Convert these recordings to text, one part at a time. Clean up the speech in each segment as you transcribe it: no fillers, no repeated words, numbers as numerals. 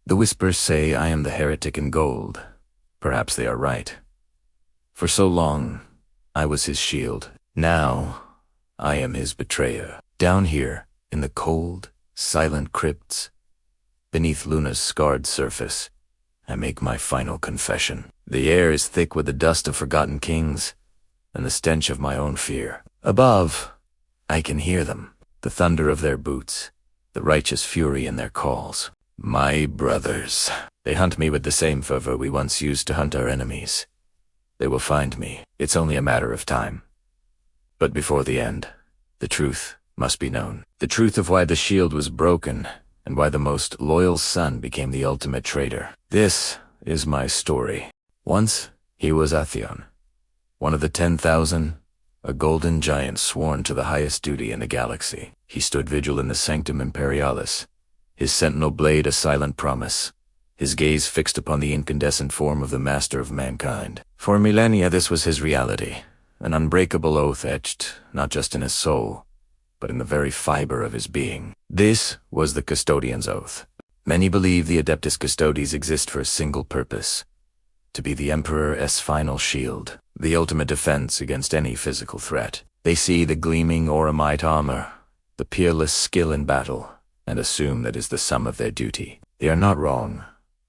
The whispers say I am the heretic in gold. Perhaps they are right. For so long, I was his shield. Now, I am his betrayer. Down here, in the cold, silent crypts, beneath Luna's scarred surface, I make my final confession. The air is thick with the dust of forgotten kings, and the stench of my own fear. Above, I can hear them, the thunder of their boots, the righteous fury in their calls. My brothers. They hunt me with the same fervor we once used to hunt our enemies. They will find me. It's only a matter of time. But before the end, the truth must be known. The truth of why the shield was broken, and why the most loyal son became the ultimate traitor. This is my story. Once, he was Atheone, one of the 10,000, a golden giant sworn to the highest duty in the galaxy. He stood vigil in the sanctum imperialis, his sentinel blade a silent promise, his gaze fixed upon the incandescent form of the master of mankind. For millennia this was his reality, an unbreakable oath etched not just in his soul, but in the very fiber of his being. This was the Custodian's oath. Many believe the Adeptus Custodes exist for a single purpose: to be the Emperor's final shield, the ultimate defense against any physical threat. They see the gleaming Auramite armor, the peerless skill in battle, and assume that is the sum of their duty. They are not wrong,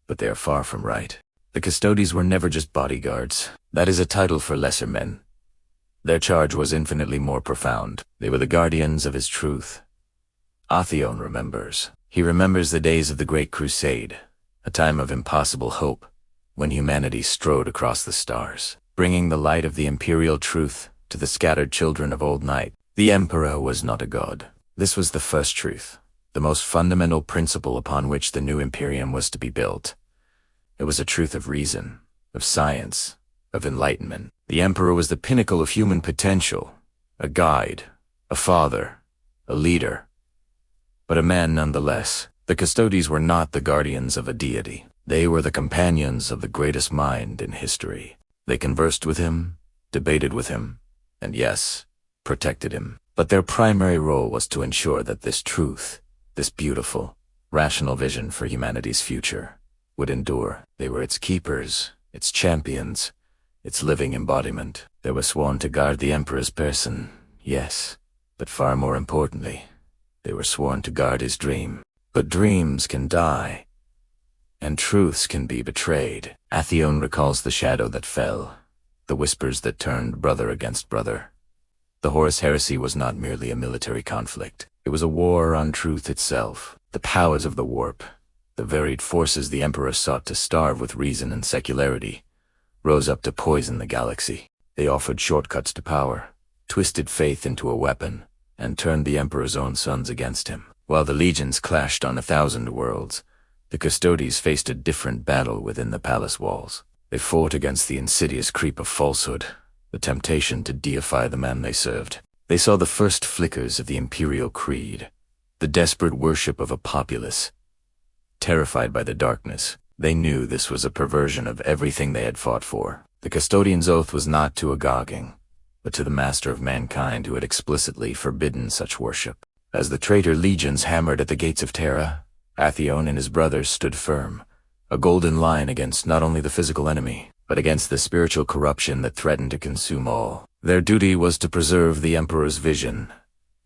but they are far from right. The Custodes were never just bodyguards. That is a title for lesser men. Their charge was infinitely more profound. They were the guardians of his truth. Atheone remembers. He remembers the days of the Great Crusade, a time of impossible hope, when humanity strode across the stars, bringing the light of the imperial truth to the scattered children of old night. The Emperor was not a god. This was the first truth, the most fundamental principle upon which the new Imperium was to be built. It was a truth of reason, of science, of enlightenment. The Emperor was the pinnacle of human potential, a guide, a father, a leader, but a man nonetheless. The Custodes were not the guardians of a deity. They were the companions of the greatest mind in history. They conversed with him, debated with him, and yes, protected him. But their primary role was to ensure that this truth, this beautiful, rational vision for humanity's future, would endure. They were its keepers, its champions, its living embodiment. They were sworn to guard the Emperor's person, yes, but far more importantly, they were sworn to guard his dream. But dreams can die, and truths can be betrayed. Atheone recalls the shadow that fell, the whispers that turned brother against brother. The Horus heresy was not merely a military conflict. It was a war on truth itself. The powers of the warp, the varied forces the Emperor sought to starve with reason and secularity, rose up to poison the galaxy. They offered shortcuts to power, twisted faith into a weapon, and turned the Emperor's own sons against him. While the legions clashed on 1,000 worlds, the Custodes faced a different battle within the palace walls. They fought against the insidious creep of falsehood, the temptation to deify the man they served. They saw the first flickers of the imperial creed, the desperate worship of a populace. Terrified by the darkness, they knew this was a perversion of everything they had fought for. The Custodian's oath was not to Agaging, but to the master of mankind who had explicitly forbidden such worship. As the traitor legions hammered at the gates of Terra, Atheone and his brothers stood firm, a golden line against not only the physical enemy, but against the spiritual corruption that threatened to consume all. Their duty was to preserve the Emperor's vision,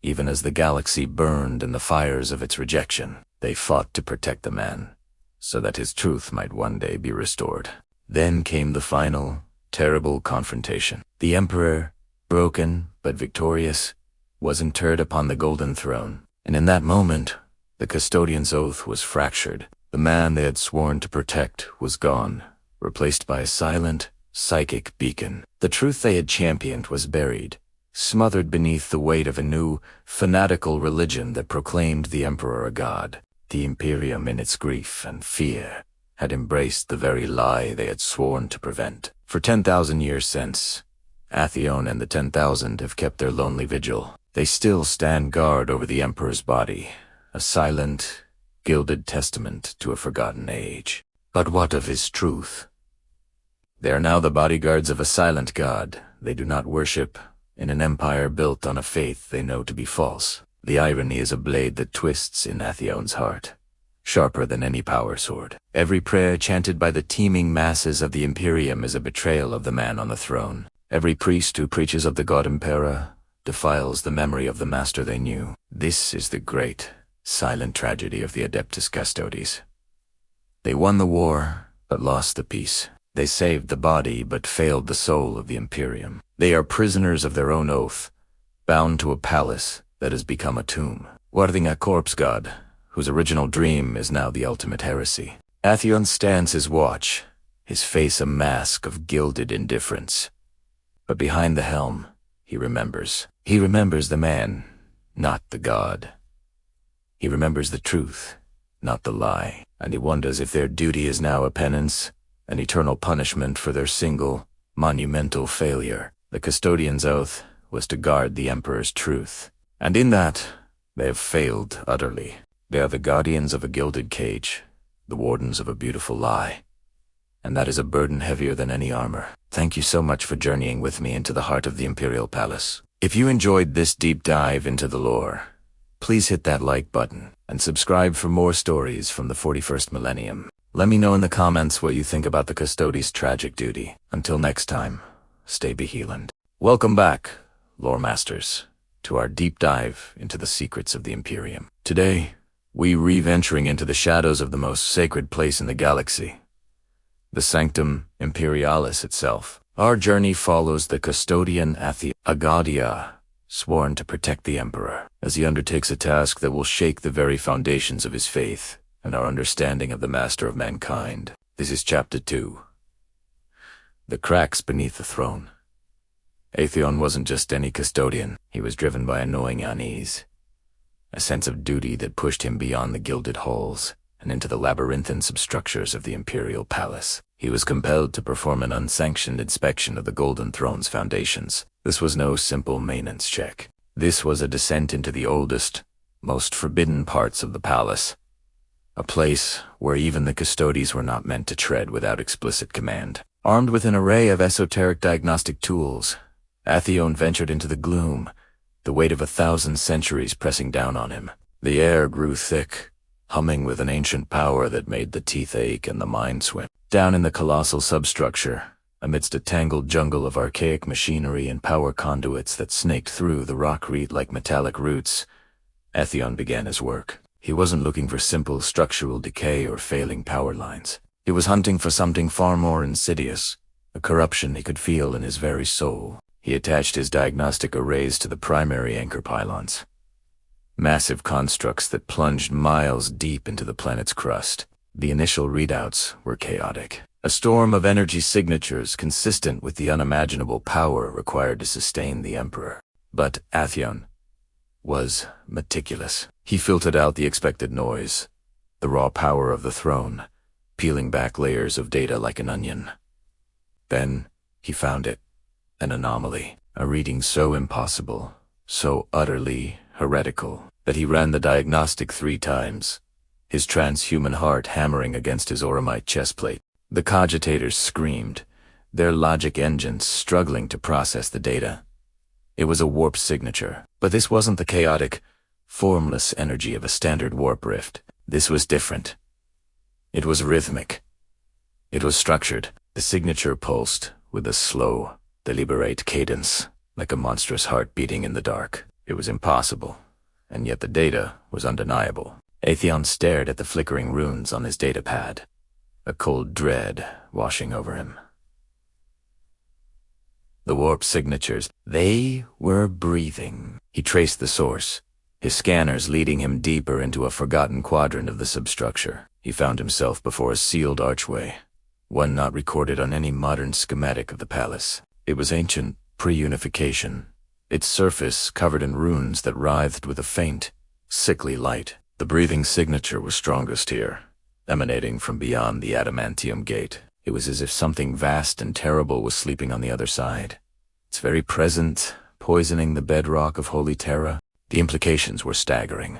even as the galaxy burned in the fires of its rejection. They fought to protect the man, so that his truth might one day be restored. Then came the final, terrible confrontation. The Emperor, broken but victorious, was interred upon the golden throne, and in that moment, the Custodian's oath was fractured. The man they had sworn to protect was gone, replaced by a silent, psychic beacon. The truth they had championed was buried, smothered beneath the weight of a new, fanatical religion that proclaimed the Emperor a god. The Imperium, in its grief and fear, had embraced the very lie they had sworn to prevent. For 10,000 years since, Atheone and the 10,000 have kept their lonely vigil. They still stand guard over the Emperor's body, a silent, gilded testament to a forgotten age. But what of his truth? They are now the bodyguards of a silent god. They do not worship in an empire built on a faith they know to be false. The irony is a blade that twists in Atheone's heart. sharper than any power sword. Every prayer chanted by the teeming masses of the Imperium is a betrayal of the man on the throne. Every priest who preaches of the god Impera defiles the memory of the master they knew. This is the great, silent tragedy of the Adeptus Custodes. They won the war, but lost the peace. They saved the body, but failed the soul of the Imperium. They are prisoners of their own oath, bound to a palace that has become a tomb, guarding a corpse god, whose original dream is now the ultimate heresy. Atheone stands his watch, his face a mask of gilded indifference. But behind the helm, he remembers. He remembers the man, not the god. He remembers the truth, not the lie. And he wonders if their duty is now a penance, an eternal punishment for their single, monumental failure. The custodian's oath was to guard the Emperor's truth. And in that, they have failed utterly. They are the guardians of a gilded cage, the wardens of a beautiful lie. And that is a burden heavier than any armor. Thank you so much for journeying with me into the heart of the Imperial Palace. If you enjoyed this deep dive into the lore, please hit that like button and subscribe for more stories from the 41st millennium. Let me know in the comments what you think about the Custodes' tragic duty. Until next time, stay behealand. Welcome back, lore masters, to our deep dive into the secrets of the Imperium. Today, we re-venturing into the shadows of the most sacred place in the galaxy, the sanctum imperialis itself. Our journey follows the custodian Atheone, a god sworn to protect the Emperor, as he undertakes a task that will shake the very foundations of his faith and our understanding of the master of mankind. This is Chapter 2. The cracks beneath the throne. Atheone wasn't just any custodian. He was driven by a gnawing unease, a sense of duty that pushed him beyond the gilded halls and into the labyrinthine substructures of the Imperial Palace. He was compelled to perform an unsanctioned inspection of the Golden Throne's foundations. This was no simple maintenance check. This was a descent into the oldest, most forbidden parts of the palace, a place where even the Custodes were not meant to tread without explicit command. Armed with an array of esoteric diagnostic tools, Atheone ventured into the gloom, the weight of 1,000 centuries pressing down on him. The air grew thick, humming with an ancient power that made the teeth ache and the mind swim. Down in the colossal substructure, amidst a tangled jungle of archaic machinery and power conduits that snaked through the rockreed like metallic roots, Atheone began his work. He wasn't looking for simple structural decay or failing power lines. He was hunting for something far more insidious, a corruption he could feel in his very soul. He attached his diagnostic arrays to the primary anchor pylons, massive constructs that plunged miles deep into the planet's crust. The initial readouts were chaotic, a storm of energy signatures consistent with the unimaginable power required to sustain the Emperor. But Atheone was meticulous. He filtered out the expected noise, the raw power of the throne, peeling back layers of data like an onion. Then he found it, an anomaly, a reading so impossible, so utterly heretical, that he ran the diagnostic 3 times, his transhuman heart hammering against his Auramite chestplate. The cogitators screamed, their logic engines struggling to process the data. It was a warp signature, but this wasn't the chaotic, formless energy of a standard warp rift. This was different. It was rhythmic. It was structured. The signature pulsed with a slow, deliberate cadence, like a monstrous heart beating in the dark. It was impossible, and yet the data was undeniable. Atheone stared at the flickering runes on his datapad, a cold dread washing over him. The warp signatures, they were breathing. He traced the source, his scanners leading him deeper into a forgotten quadrant of the substructure. He found himself before a sealed archway, one not recorded on any modern schematic of the palace. It was ancient, pre-unification, its surface covered in runes that writhed with a faint, sickly light. The breathing signature was strongest here, emanating from beyond the adamantium gate. It was as if something vast and terrible was sleeping on the other side, its very presence poisoning the bedrock of holy Terra. The implications were staggering.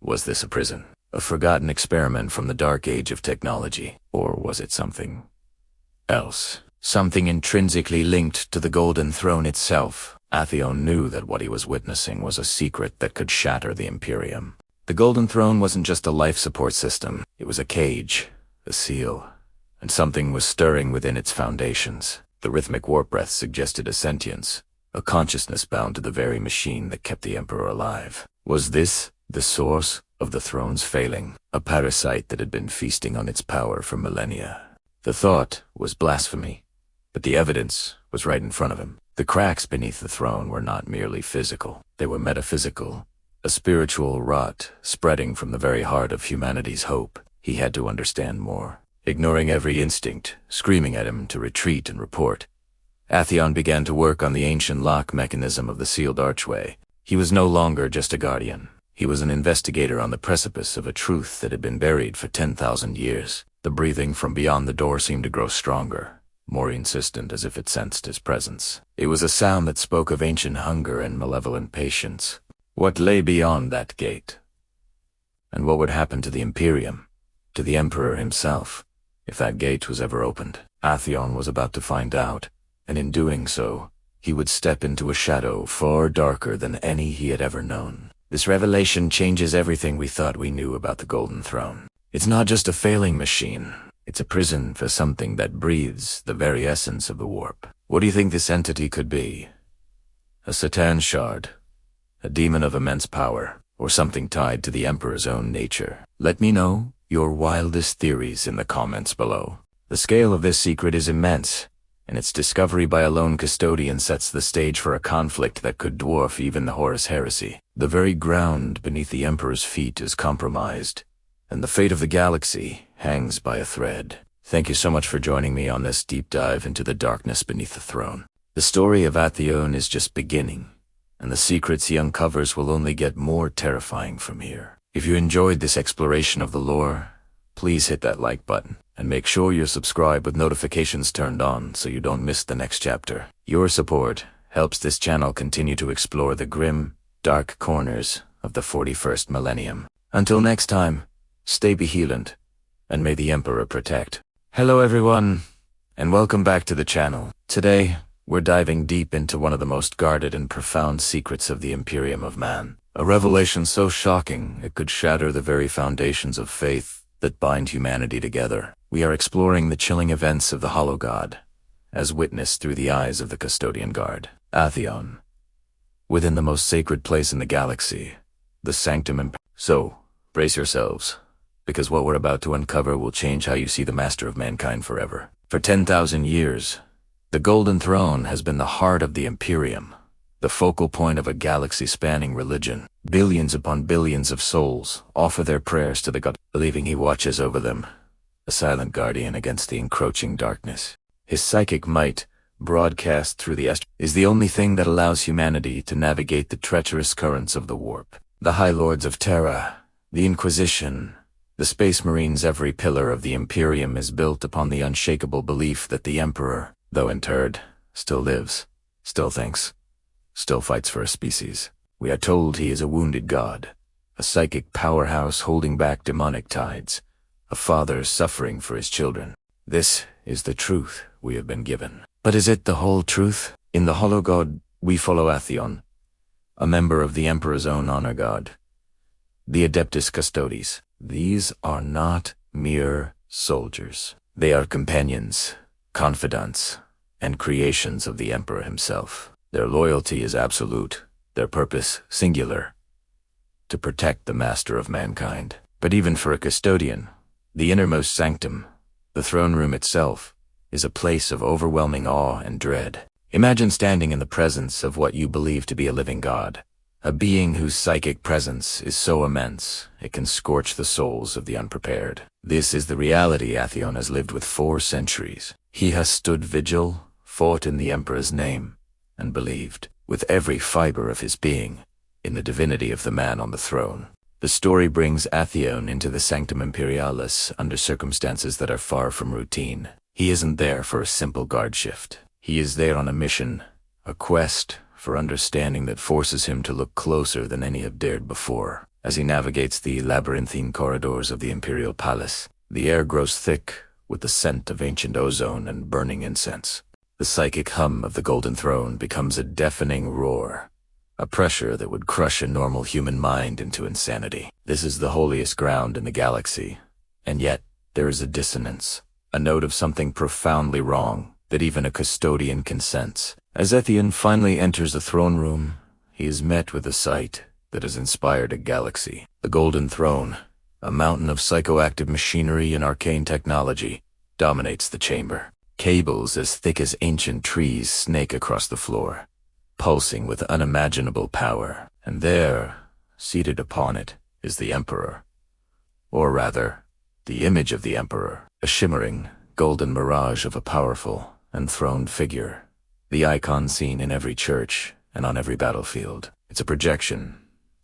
Was this a prison? A forgotten experiment from the dark age of technology? Or was it something else? Something intrinsically linked to the Golden Throne itself? Atheone knew that what he was witnessing was a secret that could shatter the Imperium. The Golden Throne wasn't just a life support system. It was a cage, a seal, and something was stirring within its foundations. The rhythmic warp breath suggested a sentience, a consciousness bound to the very machine that kept the Emperor alive. Was this the source of the throne's failing, a parasite that had been feasting on its power for millennia? The thought was blasphemy, but the evidence was right in front of him. The cracks beneath the throne were not merely physical. They were metaphysical, a spiritual rot spreading from the very heart of humanity's hope. He had to understand more. Ignoring every instinct, screaming at him to retreat and report, Atheone began to work on the ancient lock mechanism of the sealed archway. He was no longer just a guardian. He was an investigator on the precipice of a truth that had been buried for 10,000 years. The breathing from beyond the door seemed to grow stronger, more insistent, as if it sensed his presence. It was a sound that spoke of ancient hunger and malevolent patience. What lay beyond that gate? And what would happen to the Imperium, to the Emperor himself, if that gate was ever opened? Atheone was about to find out, and in doing so, he would step into a shadow far darker than any he had ever known. This revelation changes everything we thought we knew about the Golden Throne. It's not just a failing machine. It's a prison for something that breathes the very essence of the warp. What do you think this entity could be? A Satan shard? A demon of immense power? Or something tied to the Emperor's own nature? Let me know your wildest theories in the comments below. The scale of this secret is immense, and its discovery by a lone custodian sets the stage for a conflict that could dwarf even the Horus heresy. The very ground beneath the Emperor's feet is compromised, and the fate of the galaxy hangs by a thread. Thank you so much for joining me on this deep dive into the darkness beneath the throne. The story of Atheone is just beginning, and the secrets he uncovers will only get more terrifying from here. If you enjoyed this exploration of the lore, please hit that like button, and make sure you're subscribed with notifications turned on so you don't miss the next chapter. Your support helps this channel continue to explore the grim, dark corners of the 41st millennium. Until next time, stay vigilant, and may the Emperor protect. Hello everyone, and welcome back to the channel. Today, we're diving deep into one of the most guarded and profound secrets of the Imperium of Man. A revelation so shocking it could shatter the very foundations of faith that bind humanity together. We are exploring the chilling events of the Hollow God, as witnessed through the eyes of the custodian guard, Atheone, within the most sacred place in the galaxy, the sanctum. So, brace yourselves, because what we're about to uncover will change how you see the master of mankind forever. For 10,000 years, the Golden Throne has been the heart of the Imperium, the focal point of a galaxy-spanning religion. Billions upon billions of souls offer their prayers to the God, believing he watches over them, a silent guardian against the encroaching darkness. His psychic might, broadcast through the is the only thing that allows humanity to navigate the treacherous currents of the warp. The High Lords of Terra, the Inquisition, the Space Marines, every pillar of the Imperium is built upon the unshakable belief that the Emperor, though interred, still lives, still thinks, still fights for a species. We are told he is a wounded god, a psychic powerhouse holding back demonic tides, a father suffering for his children. This is the truth we have been given. But is it the whole truth? In the Hollow God, we follow Atheone, a member of the Emperor's own honor god, the Adeptus Custodes. These are not mere soldiers. They are companions, confidants, and creations of the Emperor himself. Their loyalty is absolute, their purpose singular, to protect the master of mankind. But even for a custodian, the innermost sanctum, the throne room itself, is a place of overwhelming awe and dread. Imagine standing in the presence of what you believe to be a living god, a being whose psychic presence is so immense it can scorch the souls of the unprepared. This is the reality Atheone has lived with 4 centuries. He has stood vigil, fought in the Emperor's name, and believed, with every fiber of his being, in the divinity of the man on the throne. The story brings Atheone into the Sanctum Imperialis under circumstances that are far from routine. He isn't there for a simple guard shift. He is there on a mission, a quest for understanding that forces him to look closer than any have dared before. As he navigates the labyrinthine corridors of the Imperial Palace, the air grows thick with the scent of ancient ozone and burning incense. The psychic hum of the Golden Throne becomes a deafening roar, a pressure that would crush a normal human mind into insanity. This is the holiest ground in the galaxy, and yet there is a dissonance, a note of something profoundly wrong that even a custodian can sense. As Atheone finally enters the throne room, he is met with a sight that has inspired a galaxy. The Golden Throne, a mountain of psychoactive machinery and arcane technology, dominates the chamber. Cables as thick as ancient trees snake across the floor, pulsing with unimaginable power. And there, seated upon it, is the Emperor. Or rather, the image of the Emperor, a shimmering, golden mirage of a powerful, enthroned figure. The icon seen in every church and on every battlefield. It's a projection,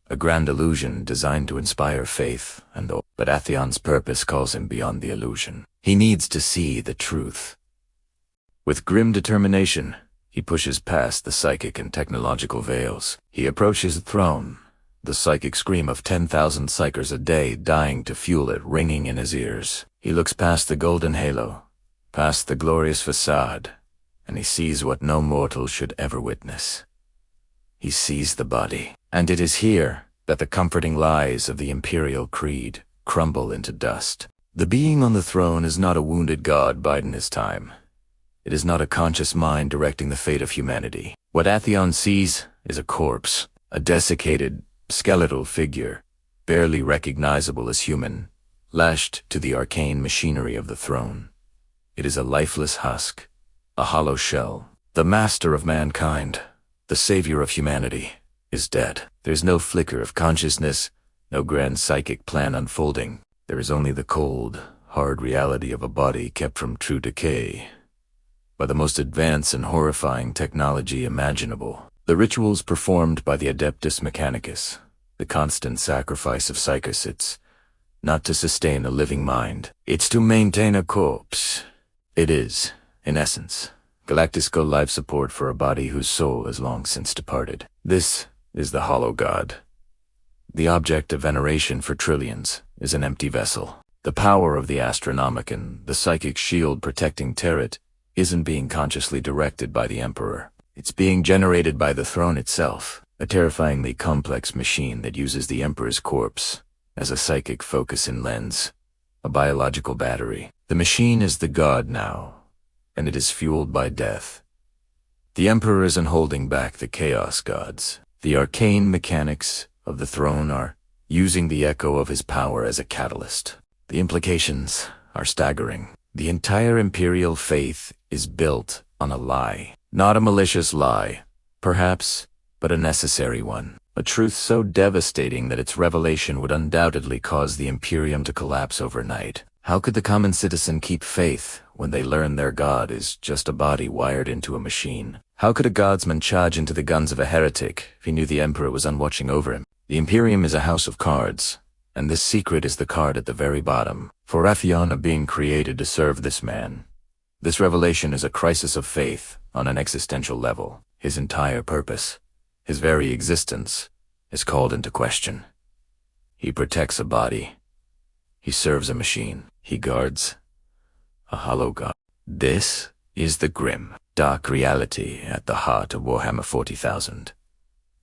a grand illusion designed to inspire faith and awe. But Atheon's purpose calls him beyond the illusion. He needs to see the truth. With grim determination, he pushes past the psychic and technological veils. He approaches the throne, the psychic scream of 10,000 psykers a day dying to fuel it ringing in his ears. He looks past the golden halo, past the glorious facade, and he sees what no mortal should ever witness. He sees the body, and it is here that the comforting lies of the imperial creed crumble into dust. The being on the throne is not a wounded god biding his time. It is not a conscious mind directing the fate of humanity. What Atheone sees is a corpse, a desiccated, skeletal figure, barely recognizable as human, lashed to the arcane machinery of the throne. It is a lifeless husk, a hollow shell. The master of mankind, the savior of humanity, is dead. There's no flicker of consciousness, no grand psychic plan unfolding. There is only the cold, hard reality of a body kept from true decay by the most advanced and horrifying technology imaginable. The rituals performed by the Adeptus Mechanicus, the constant sacrifice of psykers, it's not to sustain a living mind. It's to maintain a corpse. It is, in essence, galactical life support for a body whose soul has long since departed. This is the hollow god. The object of veneration for trillions is an empty vessel. The power of the Astronomicon, the psychic shield protecting Terra, isn't being consciously directed by the Emperor. It's being generated by the throne itself, a terrifyingly complex machine that uses the Emperor's corpse as a psychic focus and lens, a biological battery. The machine is the god now, and it is fueled by death. The Emperor isn't holding back the chaos gods. The arcane mechanics of the throne are using the echo of his power as a catalyst. The implications are staggering. The entire imperial faith is built on a lie. Not a malicious lie, perhaps, but a necessary one. A truth so devastating that its revelation would undoubtedly cause the Imperium to collapse overnight. How could the common citizen keep faith when they learn their god is just a body wired into a machine? How could a godsman charge into the guns of a heretic if he knew the Emperor was unwatching over him? The Imperium is a house of cards, and this secret is the card at the very bottom. For Atheone being created to serve this man. This revelation is a crisis of faith on an existential level. His entire purpose, his very existence, is called into question. He protects a body. He serves a machine. He guards a hollow god. This is the grim, dark reality at the heart of Warhammer 40,000.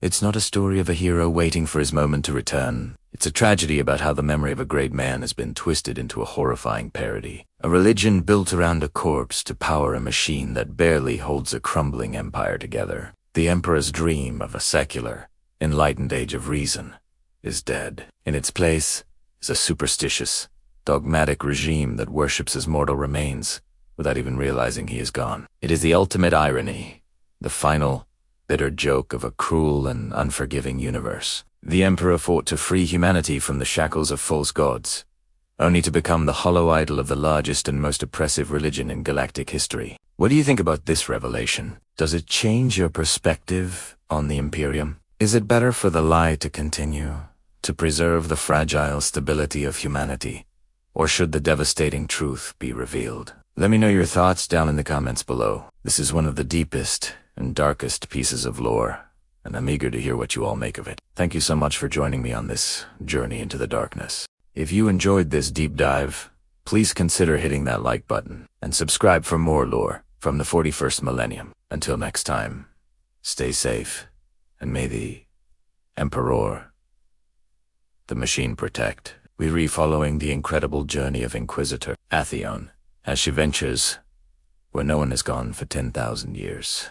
It's not a story of a hero waiting for his moment to return. It's a tragedy about how the memory of a great man has been twisted into a horrifying parody. A religion built around a corpse to power a machine that barely holds a crumbling empire together. The Emperor's dream of a secular, enlightened age of reason is dead. In its place is a superstitious, dogmatic regime that worships his mortal remains without even realizing he is gone. It is the ultimate irony, the final, bitter joke of a cruel and unforgiving universe. The Emperor fought to free humanity from the shackles of false gods, only to become the hollow idol of the largest and most oppressive religion in galactic history. What do you think about this revelation? Does it change your perspective on the Imperium? Is it better for the lie to continue, to preserve the fragile stability of humanity, or should the devastating truth be revealed? Let me know your thoughts down in the comments below. This is one of the deepest and darkest pieces of lore, and I'm eager to hear what you all make of it. Thank you so much for joining me on this journey into the darkness. If you enjoyed this deep dive, please consider hitting that like button and subscribe for more lore from the 41st millennium. Until next time, stay safe and may the Emperor, the machine protect. We re-following the incredible journey of Inquisitor Atheone, as she ventures where no one has gone for 10,000 years,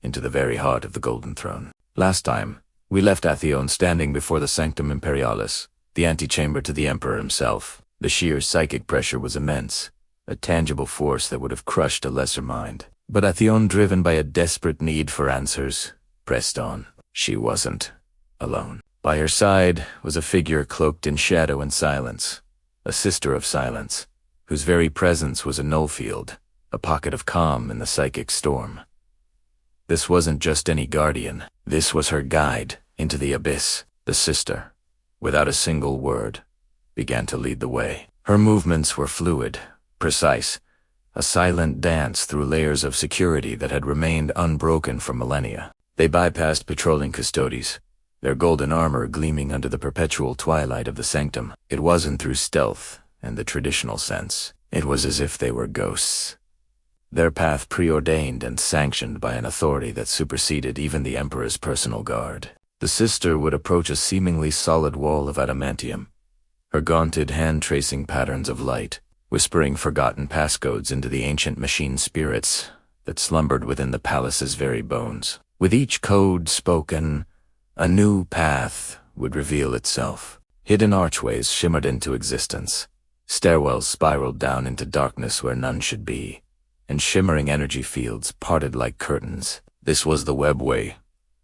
into the very heart of the Golden Throne. Last time, we left Atheone standing before the Sanctum Imperialis, the antechamber to the Emperor himself. The sheer psychic pressure was immense, a tangible force that would have crushed a lesser mind. But Atheone, driven by a desperate need for answers, pressed on. She wasn't alone. By her side was a figure cloaked in shadow and silence, a sister of silence, whose very presence was a null field, a pocket of calm in the psychic storm. This wasn't just any guardian. This was her guide into the abyss. The sister, without a single word, began to lead the way. Her movements were fluid, precise, a silent dance through layers of security that had remained unbroken for millennia. They bypassed patrolling Custodes, their golden armor gleaming under the perpetual twilight of the sanctum. It wasn't through stealth in the traditional sense. It was as if they were ghosts. Their path preordained and sanctioned by an authority that superseded even the Emperor's personal guard. The sister would approach a seemingly solid wall of adamantium, her gaunted hand tracing patterns of light, whispering forgotten passcodes into the ancient machine spirits that slumbered within the palace's very bones. With each code spoken, a new path would reveal itself. Hidden archways shimmered into existence. Stairwells spiraled down into darkness where none should be, and shimmering energy fields parted like curtains. This was the webway,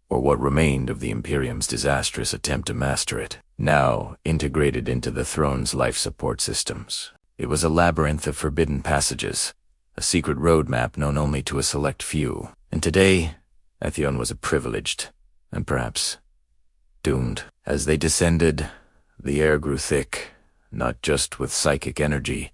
or what remained of the Imperium's disastrous attempt to master it, now integrated into the throne's life support systems. It was a labyrinth of forbidden passages, a secret roadmap known only to a select few. And today, Atheone was a privileged, and perhaps doomed. As they descended, the air grew thick, not just with psychic energy,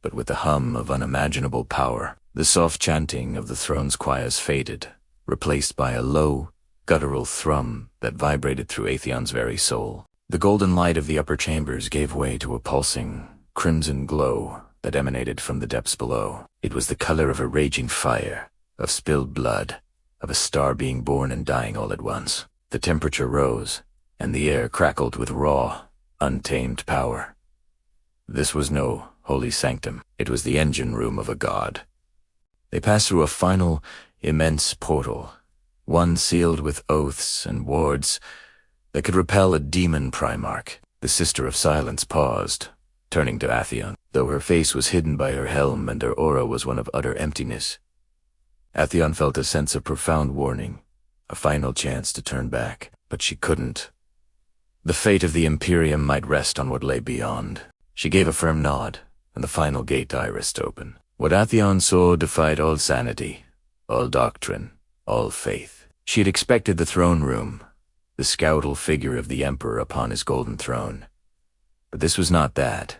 but with the hum of unimaginable power. The soft chanting of the throne's choirs faded, replaced by a low, guttural thrum that vibrated through Atheon's very soul. The golden light of the upper chambers gave way to a pulsing, crimson glow that emanated from the depths below. It was the color of a raging fire, of spilled blood, of a star being born and dying all at once. The temperature rose, and the air crackled with raw, untamed power. This was no holy sanctum. It was the engine room of a god. They passed through a final, immense portal, one sealed with oaths and wards that could repel a demon primarch. The Sister of Silence paused, turning to Atheone, though her face was hidden by her helm and her aura was one of utter emptiness. Atheone felt a sense of profound warning, a final chance to turn back, but she couldn't. The fate of the Imperium might rest on what lay beyond. She gave a firm nod, and the final gate irised open. What Atheone saw defied all sanity, all doctrine, all faith. She had expected the throne room, the scoundrel figure of the Emperor upon his golden throne. But this was not that.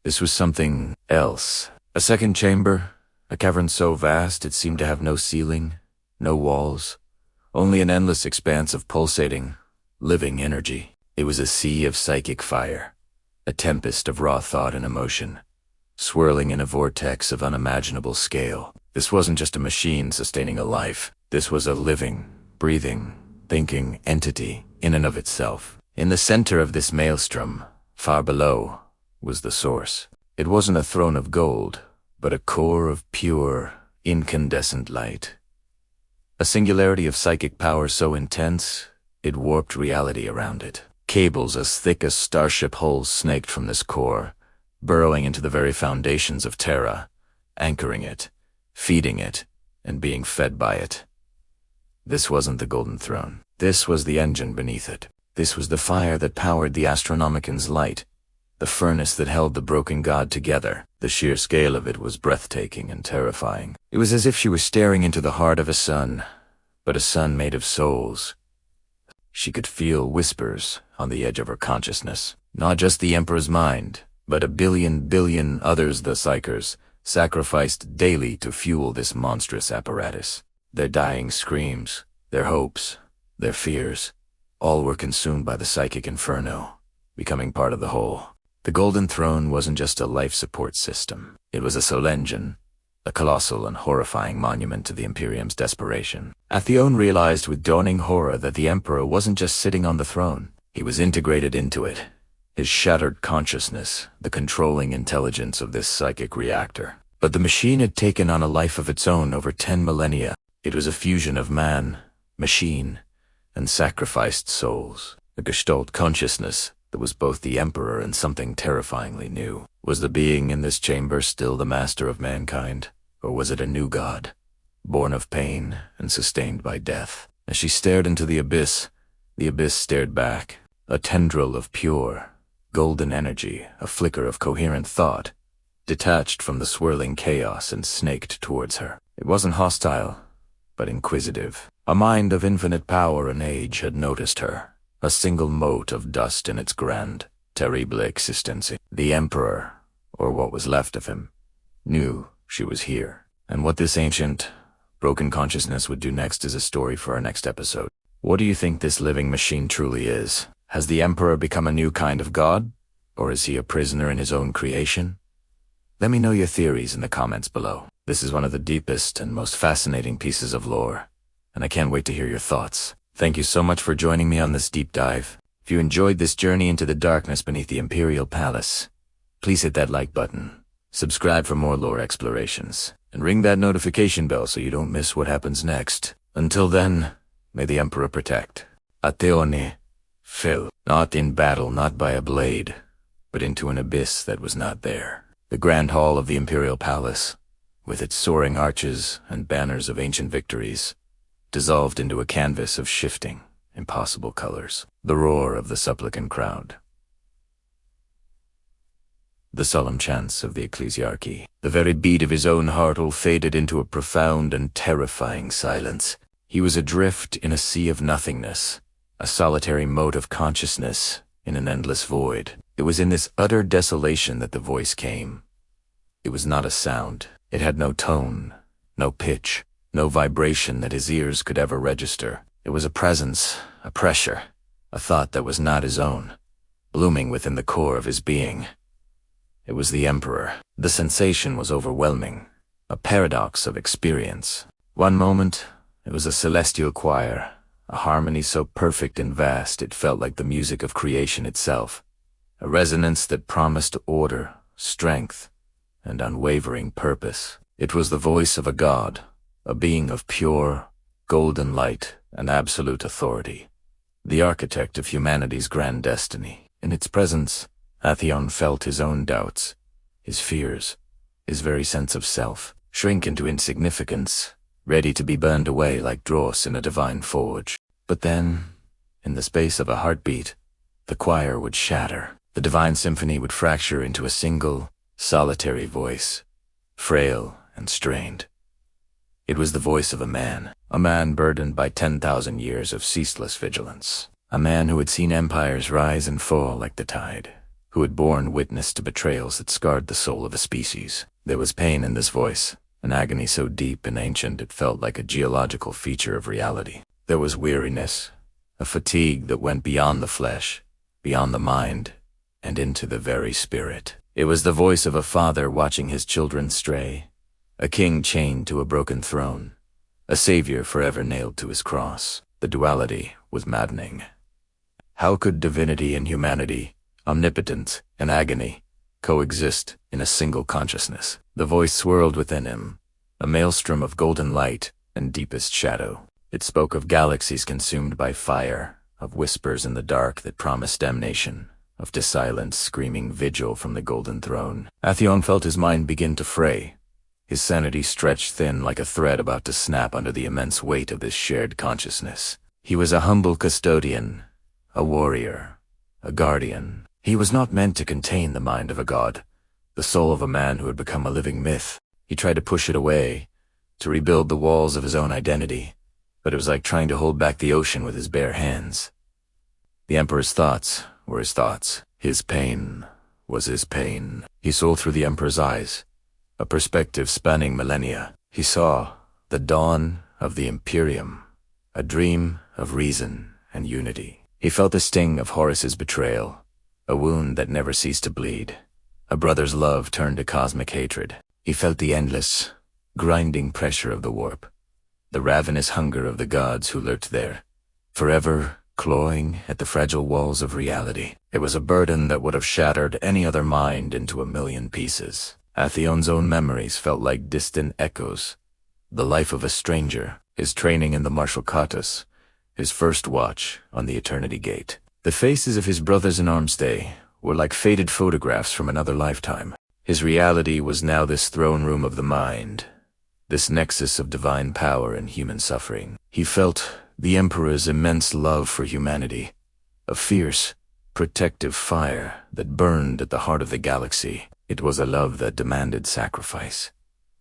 This was something else. A second chamber, a cavern so vast it seemed to have no ceiling, no walls, only an endless expanse of pulsating, living energy. It was a sea of psychic fire, a tempest of raw thought and emotion, swirling in a vortex of unimaginable scale. This wasn't just a machine sustaining a life. This was a living, breathing, thinking entity in and of itself. In the center of this maelstrom, far below, was the source. It wasn't a throne of gold, but a core of pure, incandescent light. A singularity of psychic power so intense, it warped reality around it. Cables as thick as starship hulls snaked from this core, burrowing into the very foundations of Terra, anchoring it, feeding it, and being fed by it. This wasn't the Golden Throne. This was the engine beneath it. This was the fire that powered the Astronomican's light, the furnace that held the broken god together. The sheer scale of it was breathtaking and terrifying. It was as if she was staring into the heart of a sun, but a sun made of souls. She could feel whispers on the edge of her consciousness. Not just the Emperor's mind, but a billion others, the psykers, sacrificed daily to fuel this monstrous apparatus. Their dying screams, their hopes, their fears, all were consumed by the psychic inferno, becoming part of the whole. The Golden Throne wasn't just a life support system. It was a soul engine, a colossal and horrifying monument to the Imperium's desperation. Atheone realized with dawning horror that the Emperor wasn't just sitting on the throne. He was integrated into it. His shattered consciousness, the controlling intelligence of this psychic reactor. But the machine had taken on a life of its own over 10 millennia. It was a fusion of man, machine, and sacrificed souls. A gestalt consciousness that was both the Emperor and something terrifyingly new. Was the being in this chamber still the master of mankind, or was it a new god, born of pain and sustained by death? As she stared into the abyss stared back, a tendril of pure, golden energy, a flicker of coherent thought, detached from the swirling chaos and snaked towards her. It wasn't hostile, but inquisitive. A mind of infinite power and age had noticed her, a single mote of dust in its grand, terrible existence. The Emperor, or what was left of him, knew she was here. And what this ancient, broken consciousness would do next is a story for our next episode. What do you think this living machine truly is? Has the Emperor become a new kind of god? Or is he a prisoner in his own creation? Let me know your theories in the comments below. This is one of the deepest and most fascinating pieces of lore, and I can't wait to hear your thoughts. Thank you so much for joining me on this deep dive. If you enjoyed this journey into the darkness beneath the Imperial Palace, please hit that like button, subscribe for more lore explorations, and ring that notification bell so you don't miss what happens next. Until then, may the Emperor protect. Atheone fell, not in battle, not by a blade, but into an abyss that was not there. The grand hall of the Imperial Palace, with its soaring arches and banners of ancient victories, dissolved into a canvas of shifting, impossible colors. The roar of the supplicant crowd, the solemn chants of the ecclesiarchy, the very beat of his own heart all faded into a profound and terrifying silence. He was adrift in a sea of nothingness, a solitary mote of consciousness in an endless void. It was in this utter desolation that the voice came. It was not a sound. It had no tone, no pitch, no vibration that his ears could ever register. It was a presence, a pressure, a thought that was not his own, blooming within the core of his being. It was the Emperor. The sensation was overwhelming, a paradox of experience. One moment, it was a celestial choir, a harmony so perfect and vast it felt like the music of creation itself, a resonance that promised order, strength, and unwavering purpose. It was the voice of a god, a being of pure, golden light and absolute authority, the architect of humanity's grand destiny. In its presence, Atheone felt his own doubts, his fears, his very sense of self, shrink into insignificance, ready to be burned away like dross in a divine forge. But then, in the space of a heartbeat, the choir would shatter. The divine symphony would fracture into a single, solitary voice, frail and strained. It was the voice of a man burdened by 10,000 years of ceaseless vigilance, a man who had seen empires rise and fall like the tide, who had borne witness to betrayals that scarred the soul of a species. There was pain in this voice, an agony so deep and ancient it felt like a geological feature of reality. There was weariness, a fatigue that went beyond the flesh, beyond the mind, and into the very spirit. It was the voice of a father watching his children stray, a king chained to a broken throne, a savior forever nailed to his cross. The duality was maddening. How could divinity and humanity, omnipotence and agony, coexist in a single consciousness? The voice swirled within him, a maelstrom of golden light and deepest shadow. It spoke of galaxies consumed by fire, of whispers in the dark that promised damnation, of the silent, screaming vigil from the golden throne. Atheone felt his mind begin to fray, his sanity stretched thin like a thread about to snap under the immense weight of this shared consciousness. He was a humble custodian, a warrior, a guardian. He was not meant to contain the mind of a god, the soul of a man who had become a living myth. He tried to push it away, to rebuild the walls of his own identity, but it was like trying to hold back the ocean with his bare hands. The Emperor's thoughts were his thoughts. His pain was his pain. He saw through the Emperor's eyes, a perspective spanning millennia. He saw the dawn of the Imperium, a dream of reason and unity. He felt the sting of Horus's betrayal, a wound that never ceased to bleed, a brother's love turned to cosmic hatred. He felt the endless, grinding pressure of the warp, the ravenous hunger of the gods who lurked there, forever clawing at the fragile walls of reality. It was a burden that would have shattered any other mind into a million pieces. Atheone's own memories felt like distant echoes. The life of a stranger, his training in the martial katas, his first watch on the Eternity Gate. The faces of his brothers in Armstay were like faded photographs from another lifetime. His reality was now this throne room of the mind, this nexus of divine power and human suffering. He felt the Emperor's immense love for humanity, a fierce, protective fire that burned at the heart of the galaxy. It was a love that demanded sacrifice,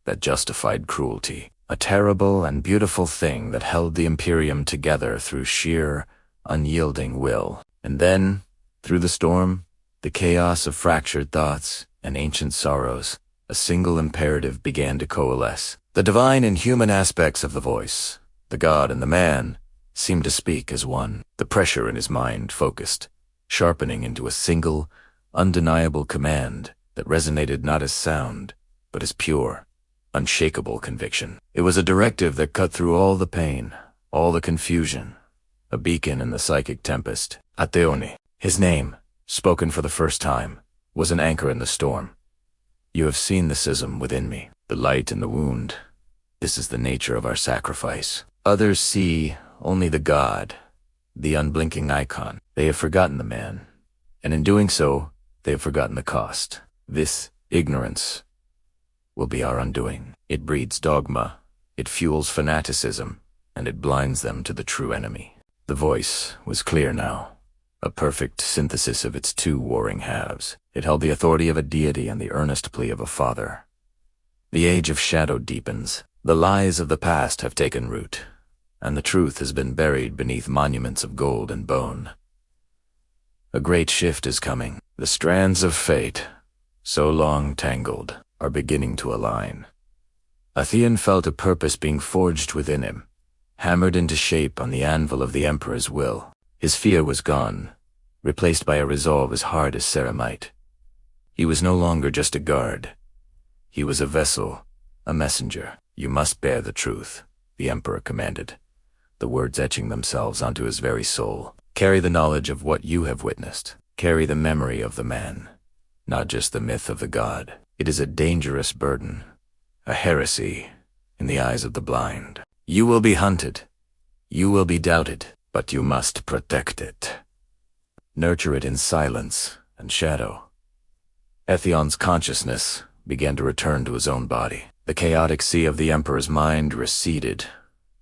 that justified cruelty, a terrible and beautiful thing that held the Imperium together through sheer, unyielding will. And then, through the storm, the chaos of fractured thoughts and ancient sorrows, a single imperative began to coalesce. The divine and human aspects of the voice, the god and the man, seemed to speak as one. The pressure in his mind focused, sharpening into a single, undeniable command that resonated not as sound, but as pure, unshakable conviction. It was a directive that cut through all the pain, all the confusion, a beacon in the psychic tempest. Atheone, his name, spoken for the first time, was an anchor in the storm. You have seen the schism within me, the light in the wound. This is the nature of our sacrifice. Others see only the god, the unblinking icon. They have forgotten the man, and in doing so, they have forgotten the cost. This ignorance will be our undoing. It breeds dogma, it fuels fanaticism, and it blinds them to the true enemy. The voice was clear now, a perfect synthesis of its two warring halves. It held the authority of a deity and the earnest plea of a father. The age of shadow deepens. The lies of the past have taken root, and the truth has been buried beneath monuments of gold and bone. A great shift is coming. The strands of fate, so long tangled, are beginning to align. Atheone felt a purpose being forged within him, hammered into shape on the anvil of the Emperor's will. His fear was gone, replaced by a resolve as hard as ceramite. He was no longer just a guard. He was a vessel, a messenger. You must bear the truth, the Emperor commanded, the words etching themselves onto his very soul. Carry the knowledge of what you have witnessed. Carry the memory of the man, not just the myth of the god. It is a dangerous burden, a heresy in the eyes of the blind. You will be hunted. You will be doubted, but you must protect it. Nurture it in silence and shadow. Atheone's consciousness began to return to his own body. The chaotic sea of the Emperor's mind receded,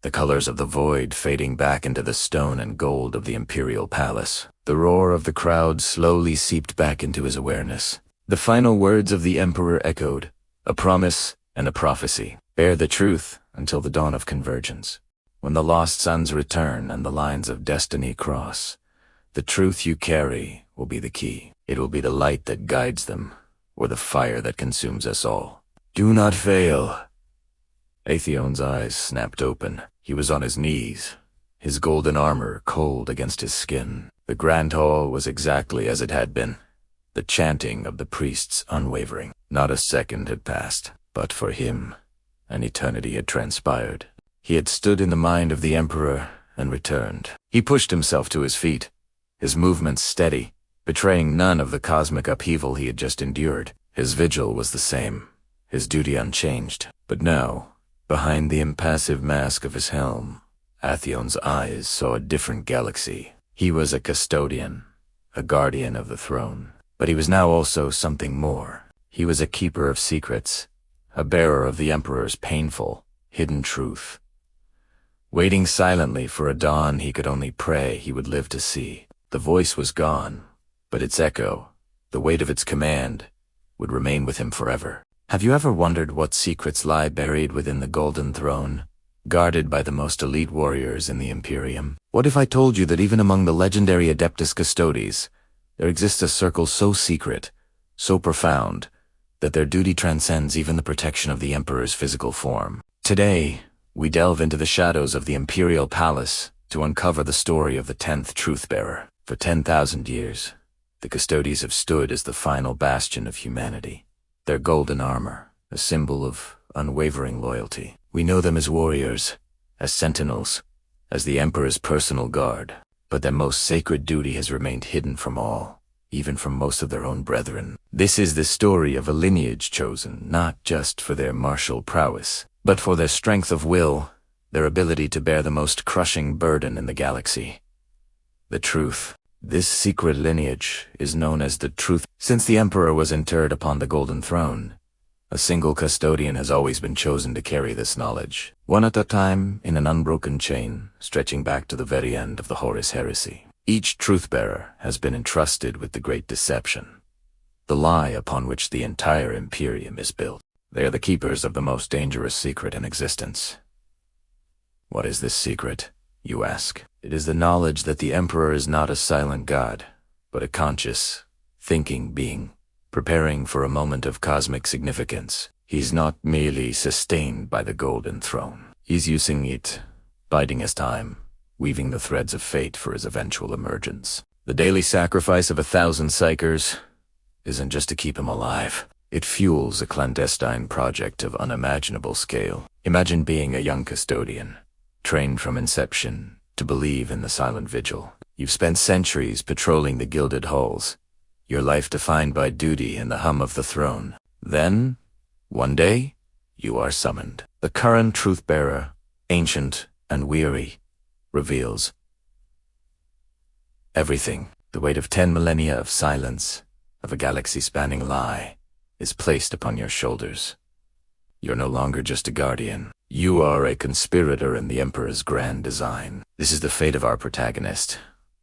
the colors of the void fading back into the stone and gold of the Imperial Palace. The roar of the crowd slowly seeped back into his awareness. The final words of the Emperor echoed, a promise and a prophecy. Bear the truth until the dawn of convergence. When the lost sons return and the lines of destiny cross, the truth you carry will be the key. It will be the light that guides them, or the fire that consumes us all. Do not fail. Atheone's eyes snapped open. He was on his knees, his golden armor cold against his skin. The grand hall was exactly as it had been, the chanting of the priests unwavering. Not a second had passed, but for him, an eternity had transpired. He had stood in the mind of the Emperor and returned. He pushed himself to his feet, his movements steady, betraying none of the cosmic upheaval he had just endured. His vigil was the same, his duty unchanged. But now, behind the impassive mask of his helm, Atheone's eyes saw a different galaxy. He was a custodian, a guardian of the throne. But he was now also something more. He was a keeper of secrets, a bearer of the Emperor's painful, hidden truth, waiting silently for a dawn he could only pray he would live to see. The voice was gone, but its echo, the weight of its command, would remain with him forever. Have you ever wondered what secrets lie buried within the Golden Throne, guarded by the most elite warriors in the Imperium? What if I told you that even among the legendary Adeptus Custodes, there exists a circle so secret, so profound, that their duty transcends even the protection of the Emperor's physical form? Today, we delve into the shadows of the Imperial Palace to uncover the story of the 10th Truthbearer. For 10,000 years, the Custodes have stood as the final bastion of humanity. Their golden armor, a symbol of unwavering loyalty. We know them as warriors, as sentinels, as the Emperor's personal guard, but their most sacred duty has remained hidden from all, even from most of their own brethren. This is the story of a lineage chosen not just for their martial prowess, but for their strength of will, their ability to bear the most crushing burden in the galaxy. The truth. This secret lineage is known as the Truth. Since the Emperor was interred upon the Golden Throne, a single custodian has always been chosen to carry this knowledge, one at a time in an unbroken chain stretching back to the very end of the Horus heresy. Each Truthbearer has been entrusted with the great deception, the lie upon which the entire Imperium is built. They are the keepers of the most dangerous secret in existence. What is this secret, you ask? It is the knowledge that the Emperor is not a silent god, but a conscious, thinking being, preparing for a moment of cosmic significance. He's not merely sustained by the Golden Throne. He's using it, biding his time, weaving the threads of fate for his eventual emergence. The daily sacrifice of 1,000 psykers isn't just to keep him alive. It fuels a clandestine project of unimaginable scale. Imagine being a young custodian, trained from inception to believe in the silent vigil. You've spent centuries patrolling the gilded halls, your life defined by duty and the hum of the throne. Then, one day, you are summoned. The current Truthbearer, ancient and weary, reveals everything. The weight of 10 millennia of silence, of a galaxy-spanning lie, is placed upon your shoulders. You're no longer just a guardian. You are a conspirator in the Emperor's grand design. This is the fate of our protagonist,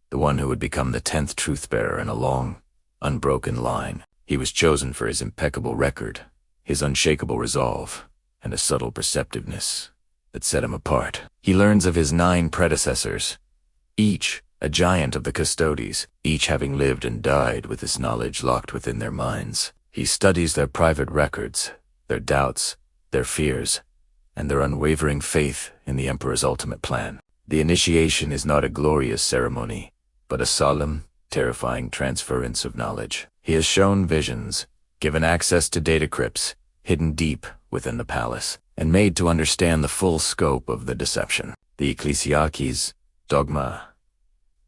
the one who would become the 10th Truthbearer in a long, unbroken line. He was chosen for his impeccable record, his unshakable resolve, and a subtle perceptiveness that set him apart. He learns of his 9 predecessors, each a giant of the Custodes, each having lived and died with this knowledge locked within their minds. He studies their private records, their doubts, their fears, and their unwavering faith in the Emperor's ultimate plan. The initiation is not a glorious ceremony, but a solemn, terrifying transference of knowledge. He has shown visions, given access to data crypts, hidden deep within the palace, and made to understand the full scope of the deception. The Ecclesiarchy's dogma,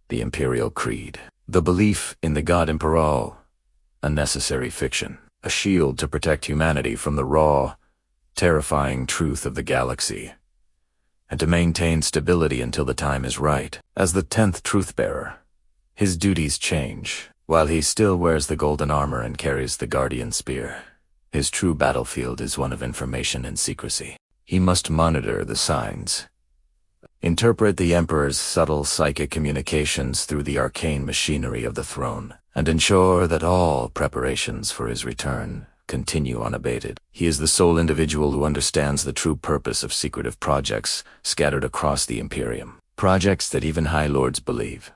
the Imperial Creed, the belief in the God Imperial, a necessary fiction, a shield to protect humanity from the raw, terrifying truth of the galaxy, and to maintain stability until the time is right. As the 10th Truthbearer, his duties change. While he still wears the golden armor and carries the guardian spear, his true battlefield is one of information and secrecy. He must monitor the signs, interpret the Emperor's subtle psychic communications through the arcane machinery of the throne, and ensure that all preparations for his return continue unabated. He is the sole individual who understands the true purpose of secretive projects scattered across the Imperium. Projects that even High Lords believe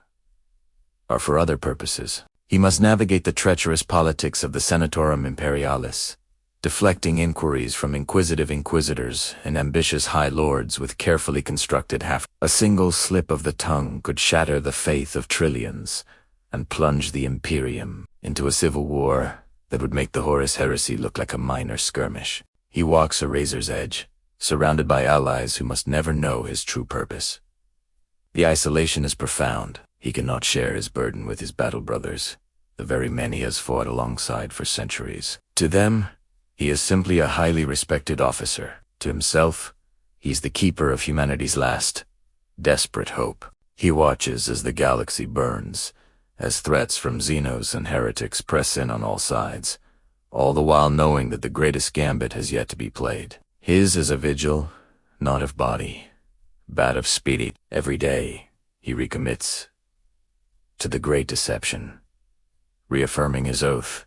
are for other purposes. He must navigate the treacherous politics of the Senatorum Imperialis, deflecting inquiries from inquisitive inquisitors and ambitious High Lords with carefully constructed A single slip of the tongue could shatter the faith of trillions and plunge the Imperium into a civil war that would make the Horus heresy look like a minor skirmish. He walks a razor's edge, surrounded by allies who must never know his true purpose. The isolation is profound. He cannot share his burden with his battle brothers, the very men he has fought alongside for centuries. To them, he is simply a highly respected officer. To himself, he's the keeper of humanity's last, desperate hope. He watches as the galaxy burns, as threats from Xenos and heretics press in on all sides, all the while knowing that the greatest gambit has yet to be played. His is a vigil, not of body, but of spirit. Every day, he recommits to the great deception, reaffirming his oath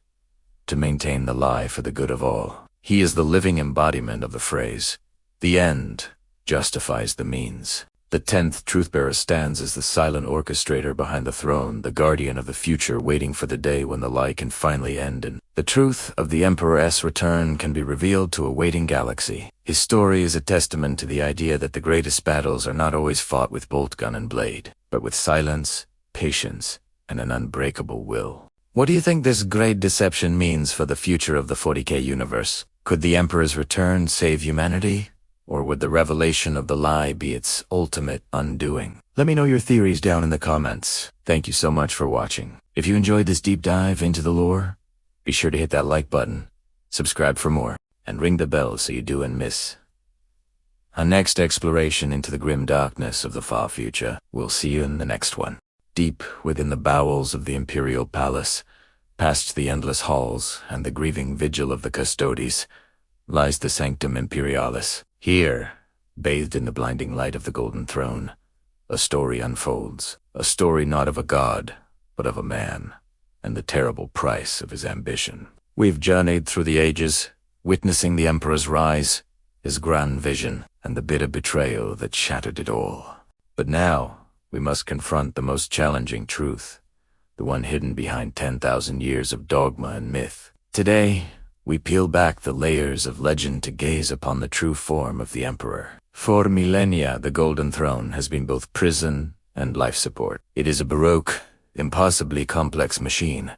to maintain the lie for the good of all. He is the living embodiment of the phrase, "The end justifies the means." The 10th Truthbearer stands as the silent orchestrator behind the throne, the guardian of the future, waiting for the day when the lie can finally end and the truth of the Emperor's return can be revealed to a waiting galaxy. His story is a testament to the idea that the greatest battles are not always fought with bolt gun and blade, but with silence, patience, and an unbreakable will. What do you think this great deception means for the future of the 40K universe? Could the Emperor's return save humanity? Or would the revelation of the lie be its ultimate undoing? Let me know your theories down in the comments. Thank you so much for watching. If you enjoyed this deep dive into the lore, be sure to hit that like button, subscribe for more, and ring the bell so you don't miss our next exploration into the grim darkness of the far future. We'll see you in the next one. Deep within the bowels of the Imperial Palace, past the endless halls and the grieving vigil of the Custodes, lies the Sanctum Imperialis. Here, bathed in the blinding light of the Golden Throne, a story unfolds. A story not of a god, but of a man, and the terrible price of his ambition. We've journeyed through the ages, witnessing the Emperor's rise, his grand vision, and the bitter betrayal that shattered it all. But now, we must confront the most challenging truth, the one hidden behind 10,000 years of dogma and myth. Today, we peel back the layers of legend to gaze upon the true form of the Emperor. For millennia, the Golden Throne has been both prison and life support. It is a baroque, impossibly complex machine,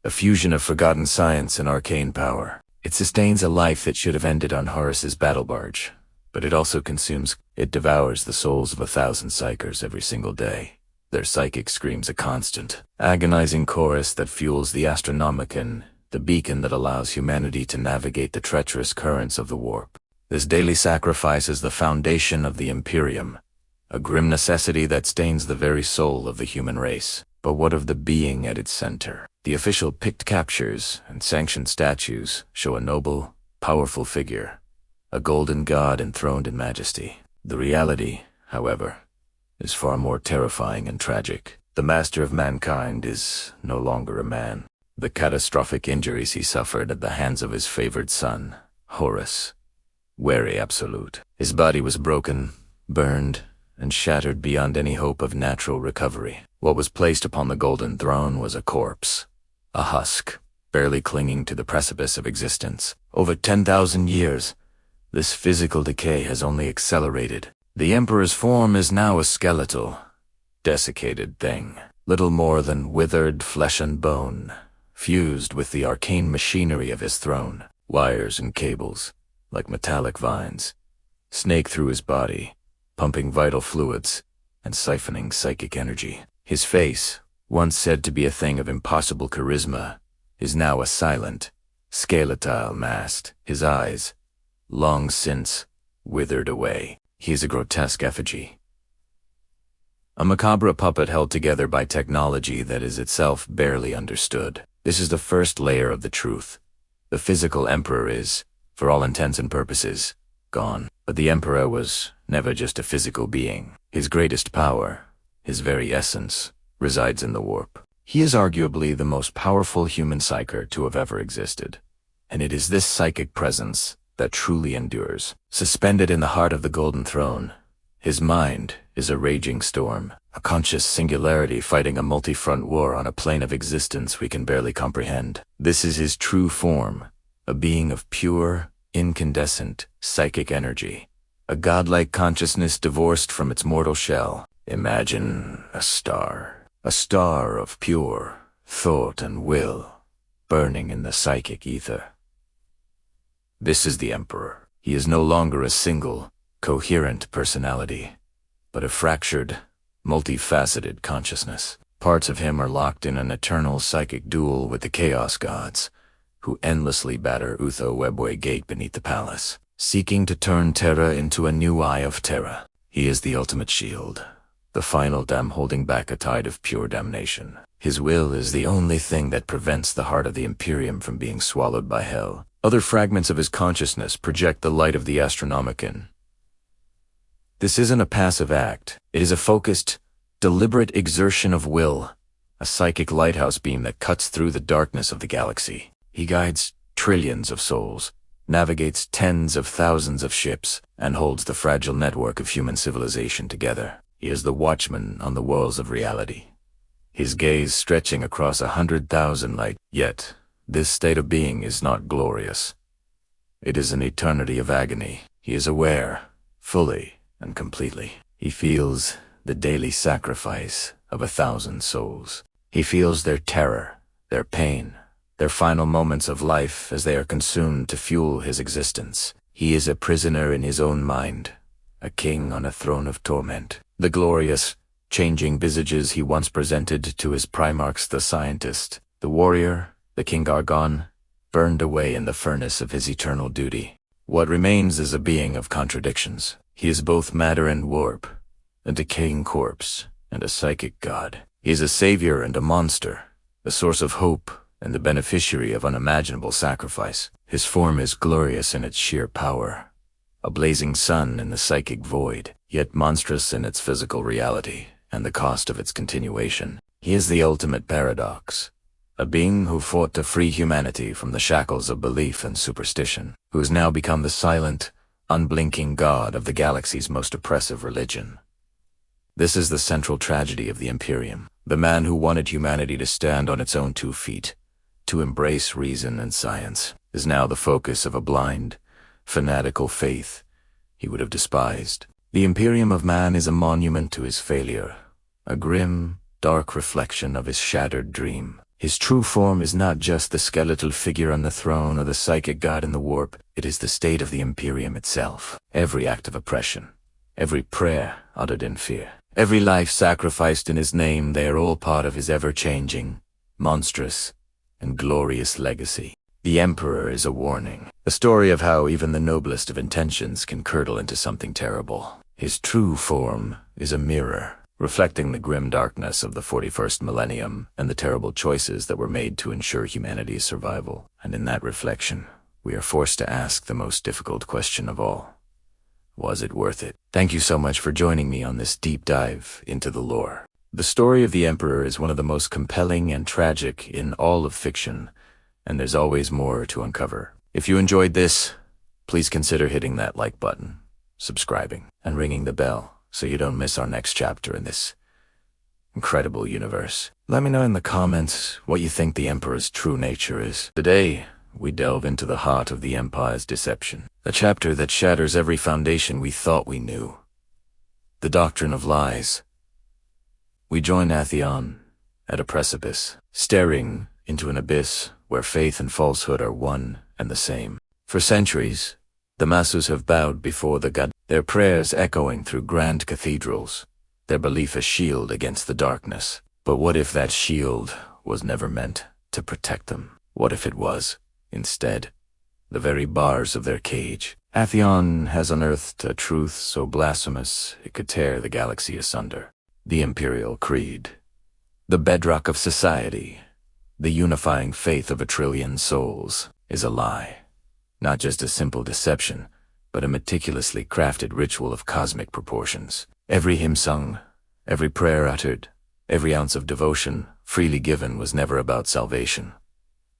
a fusion of forgotten science and arcane power. It sustains a life that should have ended on Horus's battle barge, but it also consumes. It devours the souls of 1,000 psykers every single day. Their psychic screams a constant, agonizing chorus that fuels the Astronomicon, the beacon that allows humanity to navigate the treacherous currents of the warp. This daily sacrifice is the foundation of the Imperium, a grim necessity that stains the very soul of the human race. But what of the being at its center? The official picked captures and sanctioned statues show a noble, powerful figure, a golden god enthroned in majesty. The reality, however, is far more terrifying and tragic. The master of mankind is no longer a man. The catastrophic injuries he suffered at the hands of his favored son, Horus, very absolute. His body was broken, burned, and shattered beyond any hope of natural recovery. What was placed upon the Golden Throne was a corpse, a husk, barely clinging to the precipice of existence. Over 10,000 years, this physical decay has only accelerated. The Emperor's form is now a skeletal, desiccated thing, little more than withered flesh and bone, fused with the arcane machinery of his throne. Wires and cables, like metallic vines, snake through his body, pumping vital fluids and siphoning psychic energy. His face, once said to be a thing of impossible charisma, is now a silent, skeletal mask. His eyes, long since withered away. He is a grotesque effigy, a macabre puppet held together by technology that is itself barely understood. This is the first layer of the truth. The physical Emperor is, for all intents and purposes, gone. But the Emperor was never just a physical being. His greatest power, his very essence, resides in the warp. He is arguably the most powerful human psyker to have ever existed. And it is this psychic presence that truly endures. Suspended in the heart of the Golden Throne, his mind is a raging storm, a conscious singularity fighting a multi-front war on a plane of existence we can barely comprehend. This is his true form, a being of pure, incandescent, psychic energy, a godlike consciousness divorced from its mortal shell. Imagine a star of pure thought and will, burning in the psychic ether. This is the Emperor. He is no longer a single, coherent personality, but a fractured, multifaceted consciousness. Parts of him are locked in an eternal psychic duel with the Chaos Gods, who endlessly batter Utho Webway Gate beneath the palace, seeking to turn Terra into a new Eye of Terra. He is the ultimate shield, the final dam holding back a tide of pure damnation. His will is the only thing that prevents the heart of the Imperium from being swallowed by hell. Other fragments of his consciousness project the light of the Astronomicon. This isn't a passive act. It is a focused, deliberate exertion of will, a psychic lighthouse beam that cuts through the darkness of the galaxy. He guides trillions of souls, navigates tens of thousands of ships, and holds the fragile network of human civilization together. He is the watchman on the walls of reality, his gaze stretching across 100,000 light. Yet, this state of being is not glorious. It is an eternity of agony. He is aware, fully and completely. He feels the daily sacrifice of 1,000 souls. He feels their terror, their pain, their final moments of life as they are consumed to fuel his existence. He is a prisoner in his own mind, a king on a throne of torment. The glorious, changing visages he once presented to his primarchs, the scientist, the warrior, the King Gargon, burned away in the furnace of his eternal duty. What remains is a being of contradictions. He is both matter and warp, a decaying corpse and a psychic god. He is a savior and a monster, a source of hope and the beneficiary of unimaginable sacrifice. His form is glorious in its sheer power, a blazing sun in the psychic void, yet monstrous in its physical reality and the cost of its continuation. He is the ultimate paradox, a being who fought to free humanity from the shackles of belief and superstition, who has now become the silent, unblinking god of the galaxy's most oppressive religion. This is the central tragedy of the Imperium. The man who wanted humanity to stand on its own 2 feet, to embrace reason and science, is now the focus of a blind, fanatical faith he would have despised. The Imperium of man is a monument to his failure, a grim, dark reflection of his shattered dream. His true form is not just the skeletal figure on the throne or the psychic god in the warp. It is the state of the Imperium itself. Every act of oppression, every prayer uttered in fear, every life sacrificed in his name, they are all part of his ever-changing, monstrous, and glorious legacy. The Emperor is a warning, a story of how even the noblest of intentions can curdle into something terrible. His true form is a mirror, reflecting the grim darkness of the 41st millennium and the terrible choices that were made to ensure humanity's survival. And in that reflection, we are forced to ask the most difficult question of all. Was it worth it? Thank you so much for joining me on this deep dive into the lore. The story of the Emperor is one of the most compelling and tragic in all of fiction, and there's always more to uncover. If you enjoyed this, please consider hitting that like button, subscribing, and ringing the bell so you don't miss our next chapter in this incredible universe. Let me know in the comments what you think the Emperor's true nature is. Today, we delve into the heart of the Empire's deception, a chapter that shatters every foundation we thought we knew. The doctrine of lies. We join Atheone at a precipice, staring into an abyss where faith and falsehood are one and the same. For centuries, the Massus have bowed before the god, their prayers echoing through grand cathedrals, their belief a shield against the darkness. But what if that shield was never meant to protect them? What if it was, instead, the very bars of their cage? Atheone has unearthed a truth so blasphemous it could tear the galaxy asunder. The Imperial Creed, the bedrock of society, the unifying faith of 1 trillion souls, is a lie. Not just a simple deception, but a meticulously crafted ritual of cosmic proportions. Every hymn sung, every prayer uttered, every ounce of devotion freely given was never about salvation.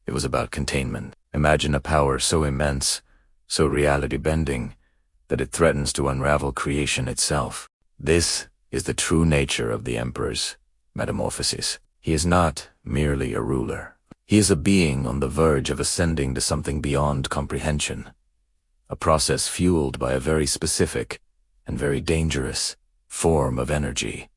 It was about containment. Imagine a power so immense, so reality-bending, that it threatens to unravel creation itself. This is the true nature of the Emperor's metamorphosis. He is not merely a ruler. He is a being on the verge of ascending to something beyond comprehension, a process fueled by a very specific and very dangerous form of energy.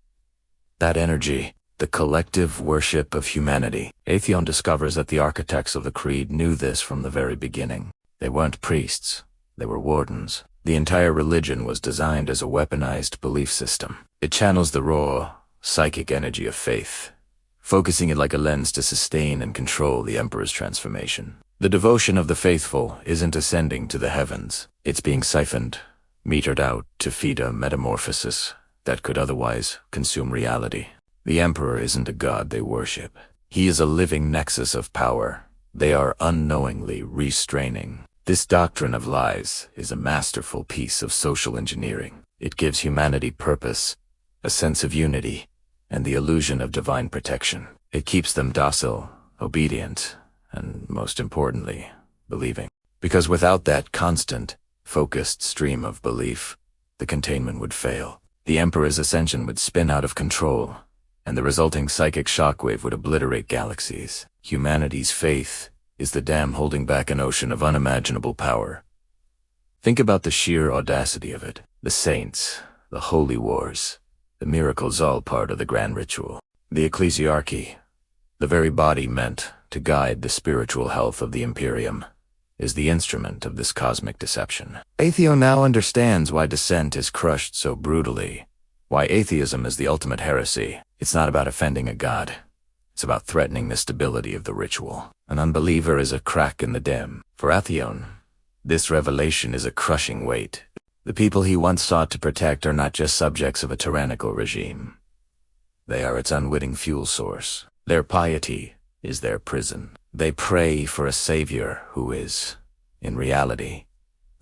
That energy, the collective worship of humanity. Atheone discovers that the architects of the Creed knew this from the very beginning. They weren't priests, they were wardens. The entire religion was designed as a weaponized belief system. It channels the raw, psychic energy of faith, focusing it like a lens to sustain and control the Emperor's transformation. The devotion of the faithful isn't ascending to the heavens. It's being siphoned, metered out to feed a metamorphosis that could otherwise consume reality. The Emperor isn't a god they worship. He is a living nexus of power they are unknowingly restraining. This doctrine of lies is a masterful piece of social engineering. It gives humanity purpose, a sense of unity, and the illusion of divine protection. It keeps them docile, obedient, and most importantly, believing. Because without that constant, focused stream of belief, the containment would fail. The Emperor's ascension would spin out of control, and the resulting psychic shockwave would obliterate galaxies. Humanity's faith is the dam holding back an ocean of unimaginable power. Think about the sheer audacity of it. The saints, the holy wars, the miracles all part of the grand ritual. The ecclesiarchy, the very body meant to guide the spiritual health of the Imperium, is the instrument of this cosmic deception. Atheone now understands why dissent is crushed so brutally, why atheism is the ultimate heresy. It's not about offending a god. It's about threatening the stability of the ritual. An unbeliever is a crack in the dam. For Atheone, this revelation is a crushing weight. The people he once sought to protect are not just subjects of a tyrannical regime. They are its unwitting fuel source. Their piety is their prison. They pray for a savior who is, in reality,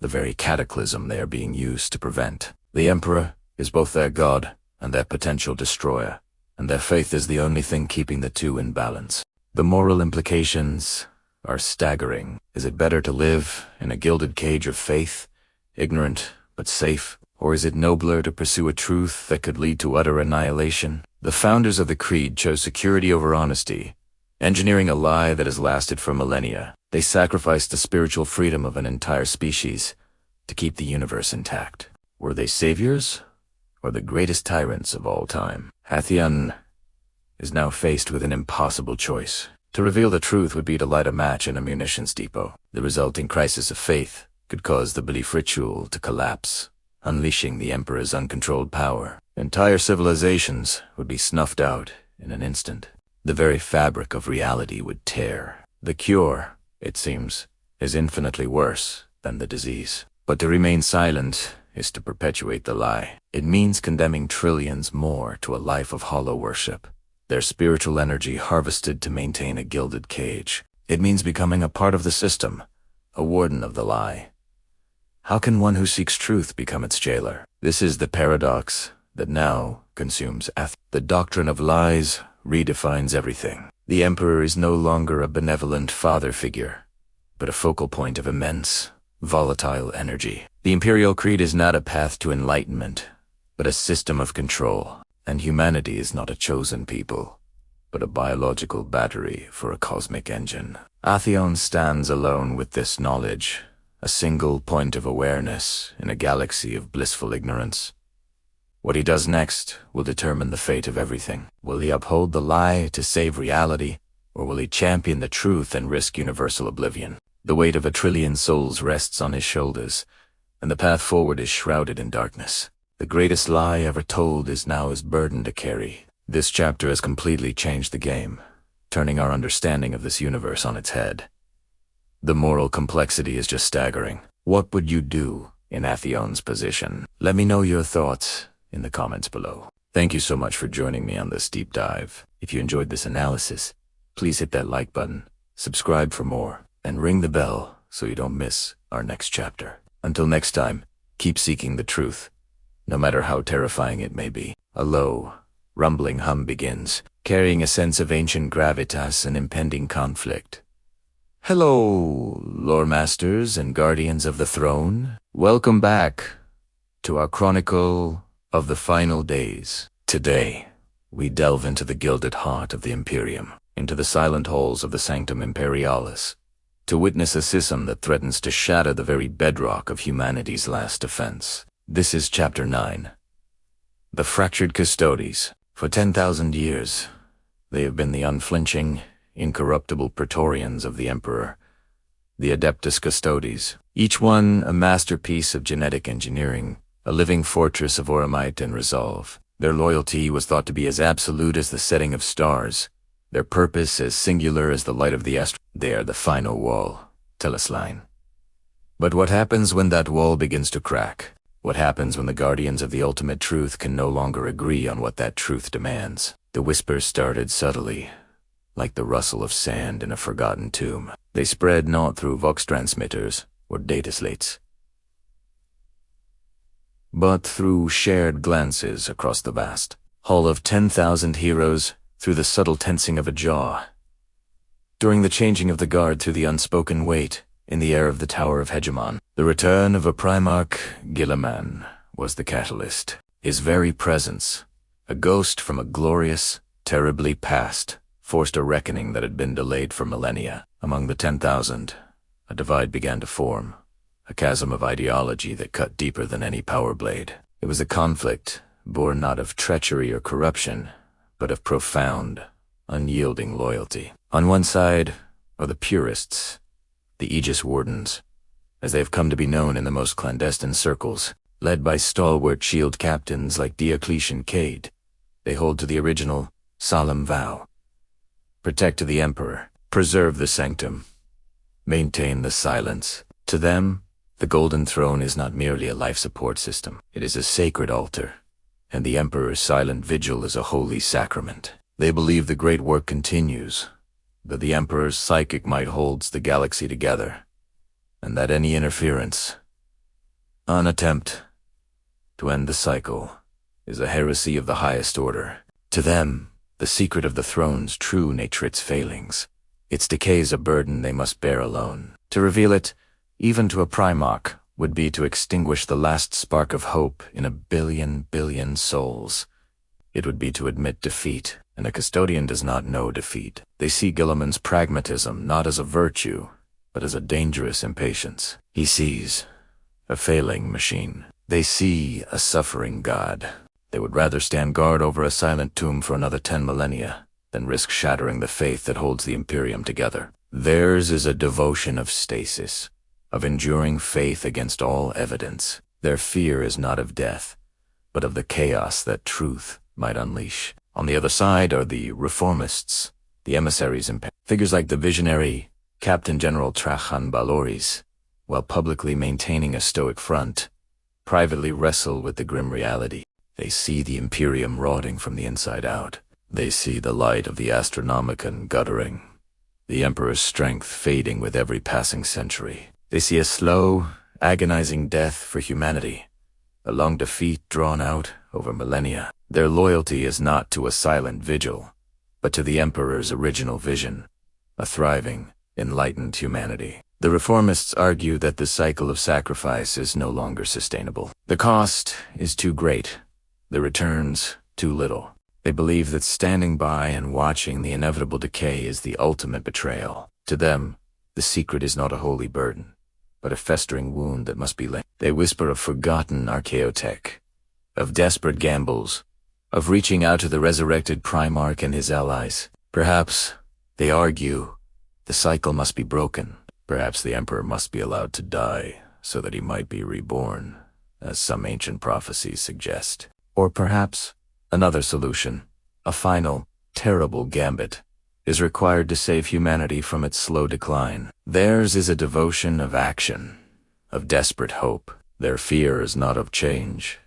the very cataclysm they are being used to prevent. The Emperor is both their god and their potential destroyer, and their faith is the only thing keeping the two in balance. The moral implications are staggering. Is it better to live in a gilded cage of faith, ignorant but safe, or is it nobler to pursue a truth that could lead to utter annihilation? The founders of the creed chose security over honesty, engineering a lie that has lasted for millennia. They sacrificed the spiritual freedom of an entire species to keep the universe intact. Were they saviors, or the greatest tyrants of all time? Atheone is now faced with an impossible choice. To reveal the truth would be to light a match in a munitions depot. The resulting crisis of faith could cause the belief ritual to collapse, unleashing the Emperor's uncontrolled power. Entire civilizations would be snuffed out in an instant. The very fabric of reality would tear. The cure, it seems, is infinitely worse than the disease. But to remain silent is to perpetuate the lie. It means condemning trillions more to a life of hollow worship, their spiritual energy harvested to maintain a gilded cage. It means becoming a part of the system, a warden of the lie. How can one who seeks truth become its jailer? This is the paradox that now consumes Atheone. The doctrine of lies redefines everything. The Emperor is no longer a benevolent father figure, but a focal point of immense, volatile energy. The Imperial Creed is not a path to enlightenment, but a system of control. And humanity is not a chosen people, but a biological battery for a cosmic engine. Atheone stands alone with this knowledge, a single point of awareness in a galaxy of blissful ignorance. What he does next will determine the fate of everything. Will he uphold the lie to save reality, or will he champion the truth and risk universal oblivion? The weight of 1 trillion souls rests on his shoulders, and the path forward is shrouded in darkness. The greatest lie ever told is now his burden to carry. This chapter has completely changed the game, turning our understanding of this universe on its head. The moral complexity is just staggering. What would you do in Atheone's position? Let me know your thoughts in the comments below. Thank you so much for joining me on this deep dive. If you enjoyed this analysis, please hit that like button, subscribe for more, and ring the bell so you don't miss our next chapter. Until next time, keep seeking the truth, no matter how terrifying it may be. A low, rumbling hum begins, carrying a sense of ancient gravitas and impending conflict. Hello, lore masters and guardians of the throne. Welcome back to our chronicle of the final days. Today, we delve into the gilded heart of the Imperium, into the silent halls of the Sanctum Imperialis, to witness a schism that threatens to shatter the very bedrock of humanity's last defense. This is Chapter 9. The Fractured Custodes. For 10,000 years, they have been the unflinching, incorruptible Praetorians of the Emperor, the Adeptus Custodes. Each one a masterpiece of genetic engineering, a living fortress of oremite and resolve. Their loyalty was thought to be as absolute as the setting of stars, their purpose as singular as the light of the astral. They are the final wall, Telesline. But what happens when that wall begins to crack? What happens when the guardians of the ultimate truth can no longer agree on what that truth demands? The whispers started subtly, like the rustle of sand in a forgotten tomb. They spread not through vox transmitters or data slates, but through shared glances across the vast hall of 10,000 heroes, through the subtle tensing of a jaw, during the changing of the guard, through the unspoken weight in the air of the Tower of Hegemon. The return of a Primarch Guilliman was the catalyst. His very presence, a ghost from a glorious, terribly past, forced a reckoning that had been delayed for millennia. Among the 10,000, a divide began to form, a chasm of ideology that cut deeper than any power blade. It was a conflict born not of treachery or corruption, but of profound, unyielding loyalty. On one side or the purists, the Aegis Wardens, as they have come to be known in the most clandestine circles, led by stalwart shield captains like Diocletian Cade. They hold to the original, solemn vow. Protect the Emperor, preserve the sanctum, maintain the silence. To them, the Golden Throne is not merely a life support system. It is a sacred altar, and the Emperor's silent vigil is a holy sacrament. They believe the great work continues, that the Emperor's psychic might holds the galaxy together, and that any interference, an attempt to end the cycle, is a heresy of the highest order. To them, the secret of the throne's true nature, its failings, its decay is a burden they must bear alone. To reveal it, even to a Primarch, would be to extinguish the last spark of hope in a billion souls. It would be to admit defeat, and a custodian does not know defeat. They see Guilliman's pragmatism not as a virtue, but as a dangerous impatience. He sees a failing machine. They see a suffering god. They would rather stand guard over a silent tomb for another 10 millennia than risk shattering the faith that holds the Imperium together. Theirs is a devotion of stasis, of enduring faith against all evidence. Their fear is not of death, but of the chaos that truth might unleash. On the other side are the reformists, the emissaries, figures like the visionary Captain General Trajan Baloris, while publicly maintaining a stoic front, privately wrestle with the grim reality. They see the Imperium rotting from the inside out. They see the light of the Astronomicon guttering, the Emperor's strength fading with every passing century. They see a slow, agonizing death for humanity, a long defeat drawn out over millennia. Their loyalty is not to a silent vigil, but to the Emperor's original vision, a thriving, enlightened humanity. The reformists argue that the cycle of sacrifice is no longer sustainable. The cost is too great, the returns too little. They believe that standing by and watching the inevitable decay is the ultimate betrayal. To them, the secret is not a holy burden, but a festering wound that must be laid. They whisper of forgotten archaeotech, of desperate gambles, of reaching out to the resurrected Primarch and his allies. Perhaps, they argue, the cycle must be broken. Perhaps the Emperor must be allowed to die so that he might be reborn, as some ancient prophecies suggest. Or perhaps another solution, a final, terrible gambit, is required to save humanity from its slow decline. Theirs is a devotion of action, of desperate hope. Their fear is not of change,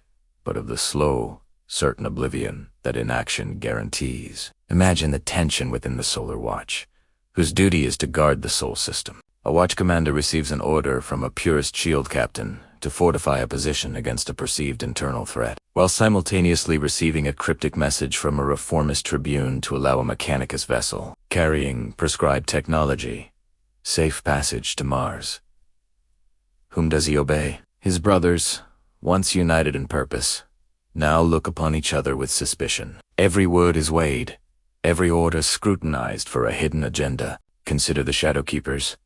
but of the slow, certain oblivion that inaction guarantees. Imagine the tension within the Solar Watch, whose duty is to guard the Sol system. A watch commander receives an order from a purist shield captain to fortify a position against a perceived internal threat, while simultaneously receiving a cryptic message from a reformist tribune to allow a Mechanicus vessel, carrying prescribed technology, safe passage to Mars. Whom does he obey? His brothers, once united in purpose, now look upon each other with suspicion. Every word is weighed, every order scrutinized for a hidden agenda. Consider the Shadowkeepers,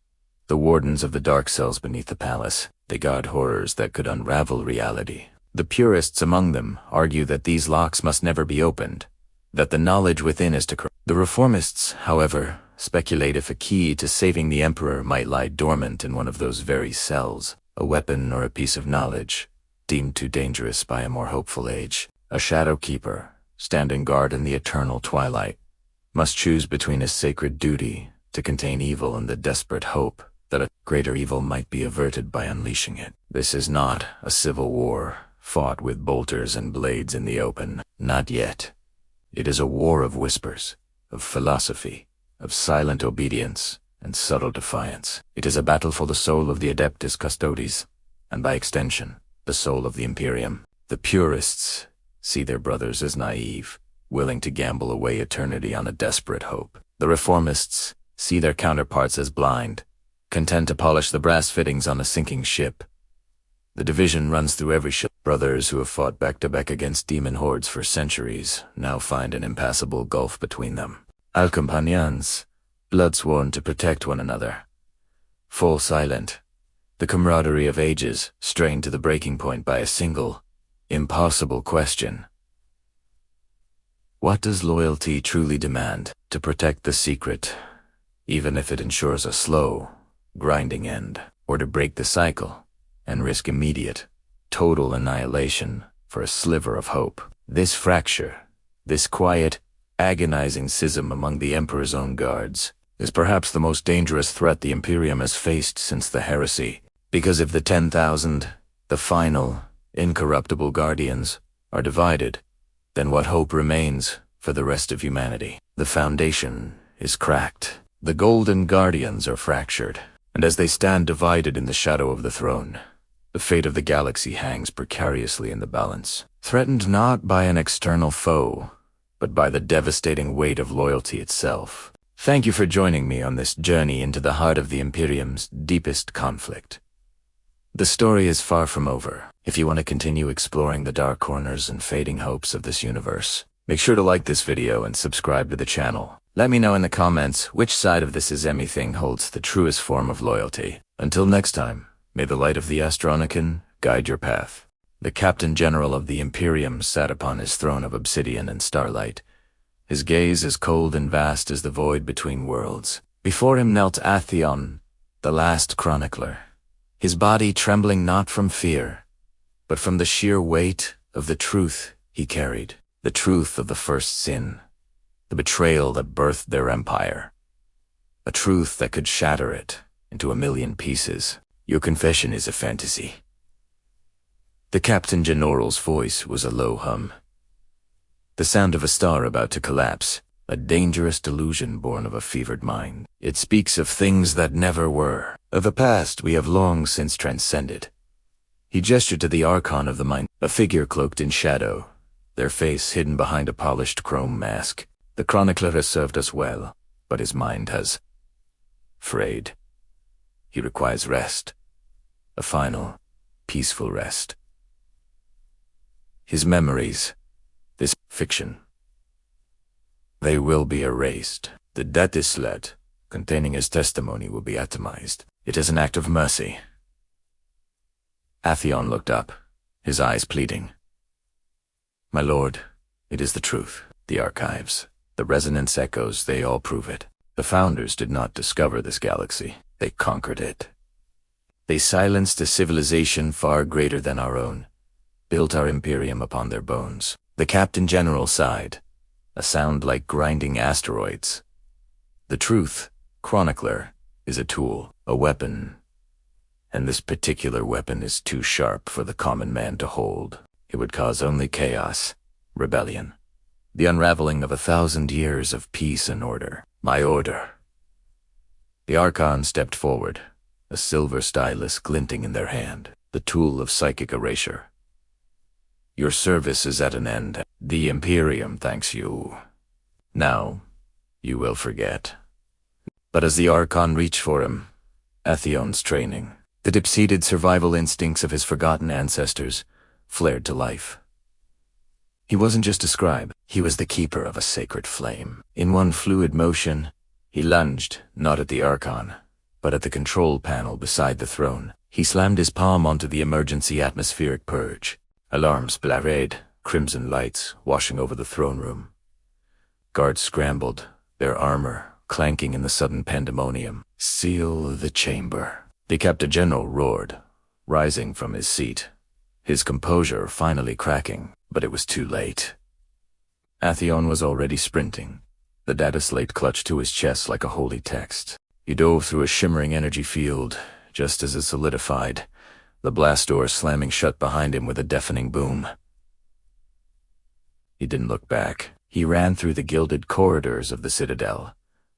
the wardens of the dark cells beneath the palace. They guard horrors that could unravel reality. The purists among them argue that these locks must never be opened, that the knowledge within is to corrupt. The reformists, however, speculate if a key to saving the Emperor might lie dormant in one of those very cells, a weapon or a piece of knowledge, deemed too dangerous by a more hopeful age. A Shadowkeeper, standing guard in the eternal twilight, must choose between his sacred duty to contain evil and the desperate hope that a greater evil might be averted by unleashing it. This is not a civil war fought with bolters and blades in the open. Not yet. It is a war of whispers, of philosophy, of silent obedience and subtle defiance. It is a battle for the soul of the Adeptus Custodes, and by extension, the soul of the Imperium. The purists see their brothers as naive, willing to gamble away eternity on a desperate hope. The reformists see their counterparts as blind, content to polish the brass fittings on a sinking ship. The division runs through every ship. Brothers who have fought back-to-back against demon hordes for centuries now find an impassable gulf between them. Alcompanions, blood-sworn to protect one another. Full silent, the camaraderie of ages strained to the breaking point by a single, impossible question. What does loyalty truly demand? To protect the secret, even if it ensures a slow, grinding end, or to break the cycle and risk immediate, total annihilation for a sliver of hope. This fracture, this quiet, agonizing schism among the Emperor's own guards, is perhaps the most dangerous threat the Imperium has faced since the heresy. Because if the 10,000, the final, incorruptible guardians, are divided, then what hope remains for the rest of humanity? The foundation is cracked. The golden guardians are fractured, and as they stand divided in the shadow of the throne, the fate of the galaxy hangs precariously in the balance, threatened not by an external foe, but by the devastating weight of loyalty itself. Thank you for joining me on this journey into the heart of the Imperium's deepest conflict. The story is far from over. If you want to continue exploring the dark corners and fading hopes of this universe, make sure to like this video and subscribe to the channel. Let me know in the comments which side of this Izemi thing holds the truest form of loyalty. Until next time, may the light of the Astronicon guide your path. The Captain General of the Imperium sat upon his throne of obsidian and starlight, his gaze as cold and vast as the void between worlds. Before him knelt Atheone, the last chronicler, his body trembling not from fear, but from the sheer weight of the truth he carried, the truth of the first sin, the betrayal that birthed their empire, a truth that could shatter it into a million pieces. Your confession is a fantasy. The Captain General's voice was a low hum, the sound of a star about to collapse, a dangerous delusion born of a fevered mind. It speaks of things that never were, of a past we have long since transcended. He gestured to the Archon of the mind, a figure cloaked in shadow, their face hidden behind a polished chrome mask. The chronicler has served us well, but his mind has frayed. He requires rest, a final, peaceful rest. His memories, this fiction, they will be erased. The Detislet containing his testimony will be atomized. It is an act of mercy. Atheone looked up, his eyes pleading. My lord, it is the truth. The archives, the resonance echoes, they all prove it. The founders did not discover this galaxy. They conquered it. They silenced a civilization far greater than our own, built our Imperium upon their bones. The Captain General sighed, a sound like grinding asteroids. The truth, chronicler, is a tool, a weapon, and this particular weapon is too sharp for the common man to hold. It would cause only chaos, rebellion, the unraveling of 1,000 years of peace and order. My order. The Archon stepped forward, a silver stylus glinting in their hand, the tool of psychic erasure. Your service is at an end. The Imperium thanks you. Now, you will forget. But as the Archon reached for him, Atheone's training, the deep-seated survival instincts of his forgotten ancestors, flared to life. He wasn't just a scribe, he was the keeper of a sacred flame. In one fluid motion, he lunged, not at the Archon, but at the control panel beside the throne. He slammed his palm onto the emergency atmospheric purge. Alarms blared, crimson lights washing over the throne room. Guards scrambled, their armor clanking in the sudden pandemonium. Seal the chamber. The Captain General roared, rising from his seat, his composure finally cracking, but it was too late. Atheone was already sprinting, the data slate clutched to his chest like a holy text. He dove through a shimmering energy field, just as it solidified, the blast door slamming shut behind him with a deafening boom. He didn't look back. He ran through the gilded corridors of the Citadel,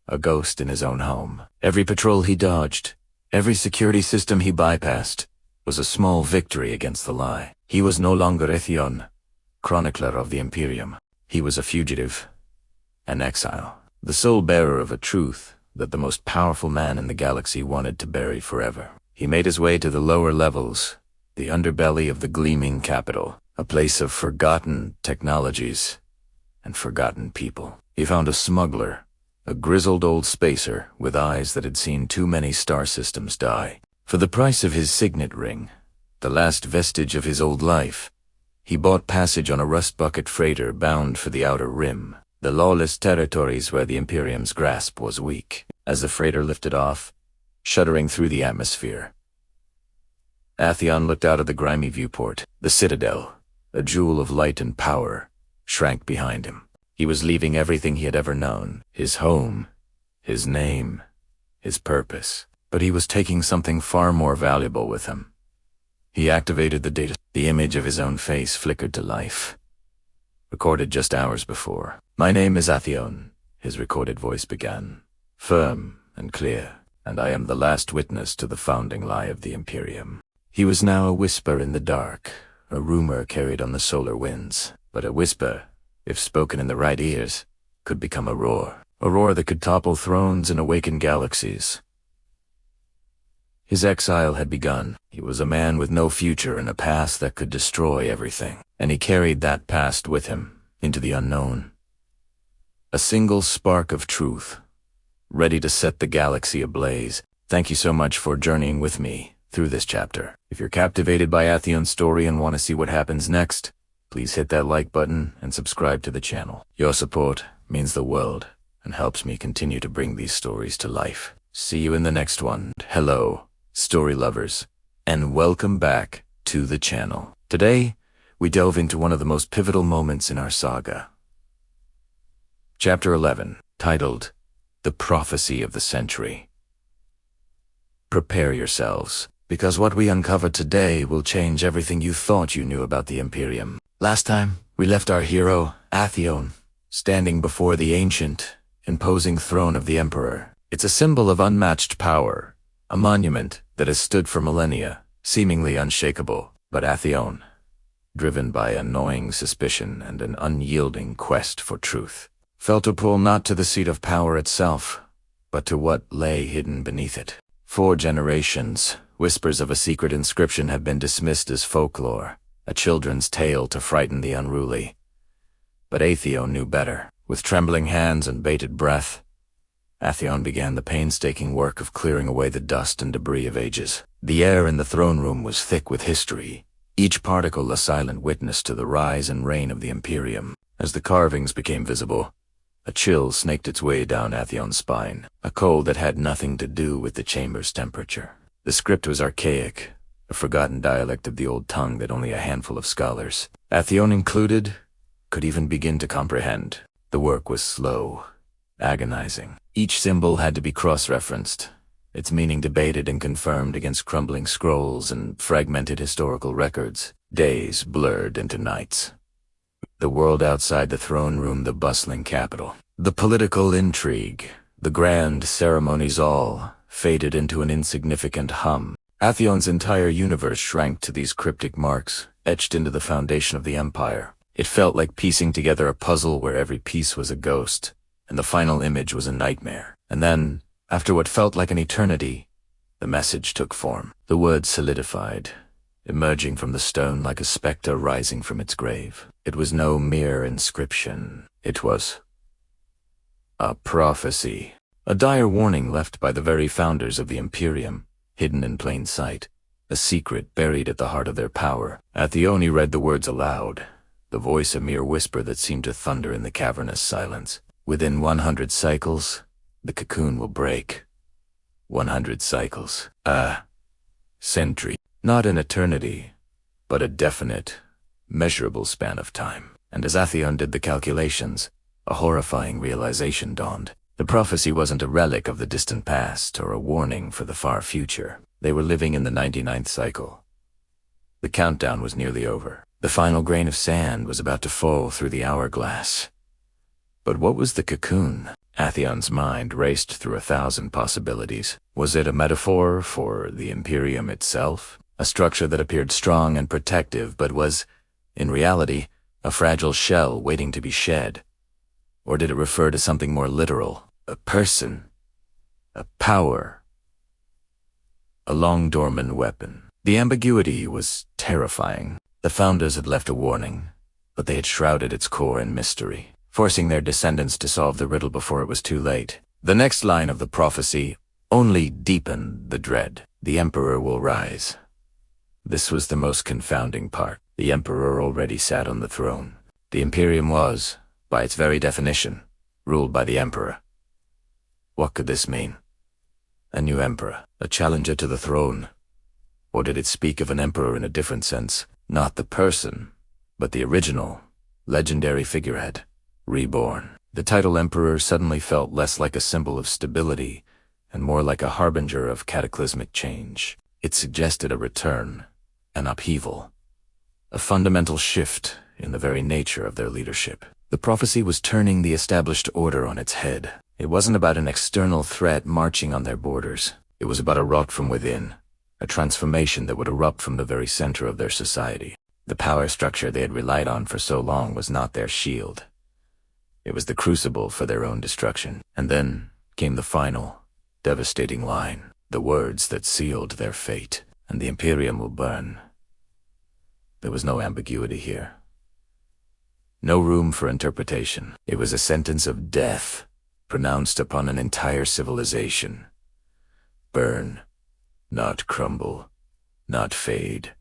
a ghost in his own home. Every patrol he dodged, every security system he bypassed, was a small victory against the lie. He was no longer Atheone, chronicler of the Imperium. He was a fugitive, an exile, the sole bearer of a truth that the most powerful man in the galaxy wanted to bury forever. He made his way to the lower levels, the underbelly of the gleaming capital, a place of forgotten technologies and forgotten people. He found a smuggler, a grizzled old spacer with eyes that had seen too many star systems die. For the price of his signet ring, the last vestige of his old life, he bought passage on a rust bucket freighter bound for the Outer Rim. the lawless territories where the Imperium's grasp was weak, as the freighter lifted off, shuddering through the atmosphere. Atheone looked out of the grimy viewport. The citadel, a jewel of light and power, shrank behind him. He was leaving everything he had ever known, his home, his name, his purpose. But he was taking something far more valuable with him. He activated the data. The image of his own face flickered to life. Recorded just hours before. "My name is Atheone," his recorded voice began, firm and clear, "and I am the last witness to the founding lie of the Imperium." He was now a whisper in the dark, a rumor carried on the solar winds. But a whisper, if spoken in the right ears, could become a roar that could topple thrones and awaken galaxies. His exile had begun. He was a man with no future and a past that could destroy everything, and he carried that past with him into the unknown. A single spark of truth, ready to set the galaxy ablaze. Thank you so much for journeying with me through this chapter. If you're captivated by Atheone's story and want to see what happens next, please hit that like button and subscribe to the channel. Your support means the world and helps me continue to bring these stories to life. See you in the next one. Hello, story lovers, and welcome back to the channel. Today, we delve into one of the most pivotal moments in our saga. Chapter 11, titled, The Prophecy of the Century. Prepare yourselves, because what we uncover today will change everything you thought you knew about the Imperium. Last time, we left our hero, Atheone, standing before the ancient, imposing throne of the Emperor. It's a symbol of unmatched power, a monument that has stood for millennia, seemingly unshakable. But Atheone, driven by a gnawing suspicion and an unyielding quest for truth, felt a pull not to the seat of power itself, but to what lay hidden beneath it. For generations, whispers of a secret inscription have been dismissed as folklore, a children's tale to frighten the unruly. But Atheone knew better. With trembling hands and bated breath, Atheone began the painstaking work of clearing away the dust and debris of ages. The air in the throne room was thick with history, each particle a silent witness to the rise and reign of the Imperium. As the carvings became visible, a chill snaked its way down Atheone's spine, a cold that had nothing to do with the chamber's temperature. The script was archaic, a forgotten dialect of the old tongue that only a handful of scholars, Atheone included, could even begin to comprehend. The work was slow, agonizing. Each symbol had to be cross-referenced, its meaning debated and confirmed against crumbling scrolls and fragmented historical records. Days blurred into nights. The world outside the throne room, the bustling capital. The political intrigue, the grand ceremonies all faded into an insignificant hum. Atheone's entire universe shrank to these cryptic marks, etched into the foundation of the empire. It felt like piecing together a puzzle where every piece was a ghost, and the final image was a nightmare. And then, after what felt like an eternity, the message took form. The words solidified, emerging from the stone like a specter rising from its grave. It was no mere inscription. It was a prophecy, a dire warning left by the very founders of the Imperium, hidden in plain sight, a secret buried at the heart of their power. Atheone read the words aloud, the voice a mere whisper that seemed to thunder in the cavernous silence. Within 100 cycles, the cocoon will break. 100 cycles. A century. Not an eternity, but a definite, measurable span of time. And as Atheone did the calculations, a horrifying realization dawned. The prophecy wasn't a relic of the distant past or a warning for the far future. They were living in the 99th cycle. The countdown was nearly over. The final grain of sand was about to fall through the hourglass. But what was the cocoon? Atheone's mind raced through 1,000 possibilities. Was it a metaphor for the Imperium itself? A structure that appeared strong and protective, but was, in reality, a fragile shell waiting to be shed? Or did it refer to something more literal? A person? A power? A long-dormant weapon? The ambiguity was terrifying. The founders had left a warning, but they had shrouded its core in mystery, forcing their descendants to solve the riddle before it was too late. The next line of the prophecy only deepened the dread. The Emperor will rise. This was the most confounding part. The Emperor already sat on the throne. The Imperium was, by its very definition, ruled by the Emperor. What could this mean? A new emperor, a challenger to the throne? Or did it speak of an emperor in a different sense? Not the person, but the original, legendary figurehead, reborn. The title Emperor suddenly felt less like a symbol of stability and more like a harbinger of cataclysmic change. It suggested a return, an upheaval, a fundamental shift in the very nature of their leadership. The prophecy was turning the established order on its head. It wasn't about an external threat marching on their borders. It was about a rot from within, a transformation that would erupt from the very center of their society. The power structure they had relied on for so long was not their shield. It was the crucible for their own destruction. And then came the final, devastating line, the words that sealed their fate. And the Imperium will burn. There was no ambiguity here. No room for interpretation. It was a sentence of death, pronounced upon an entire civilization. Burn, not crumble, not fade,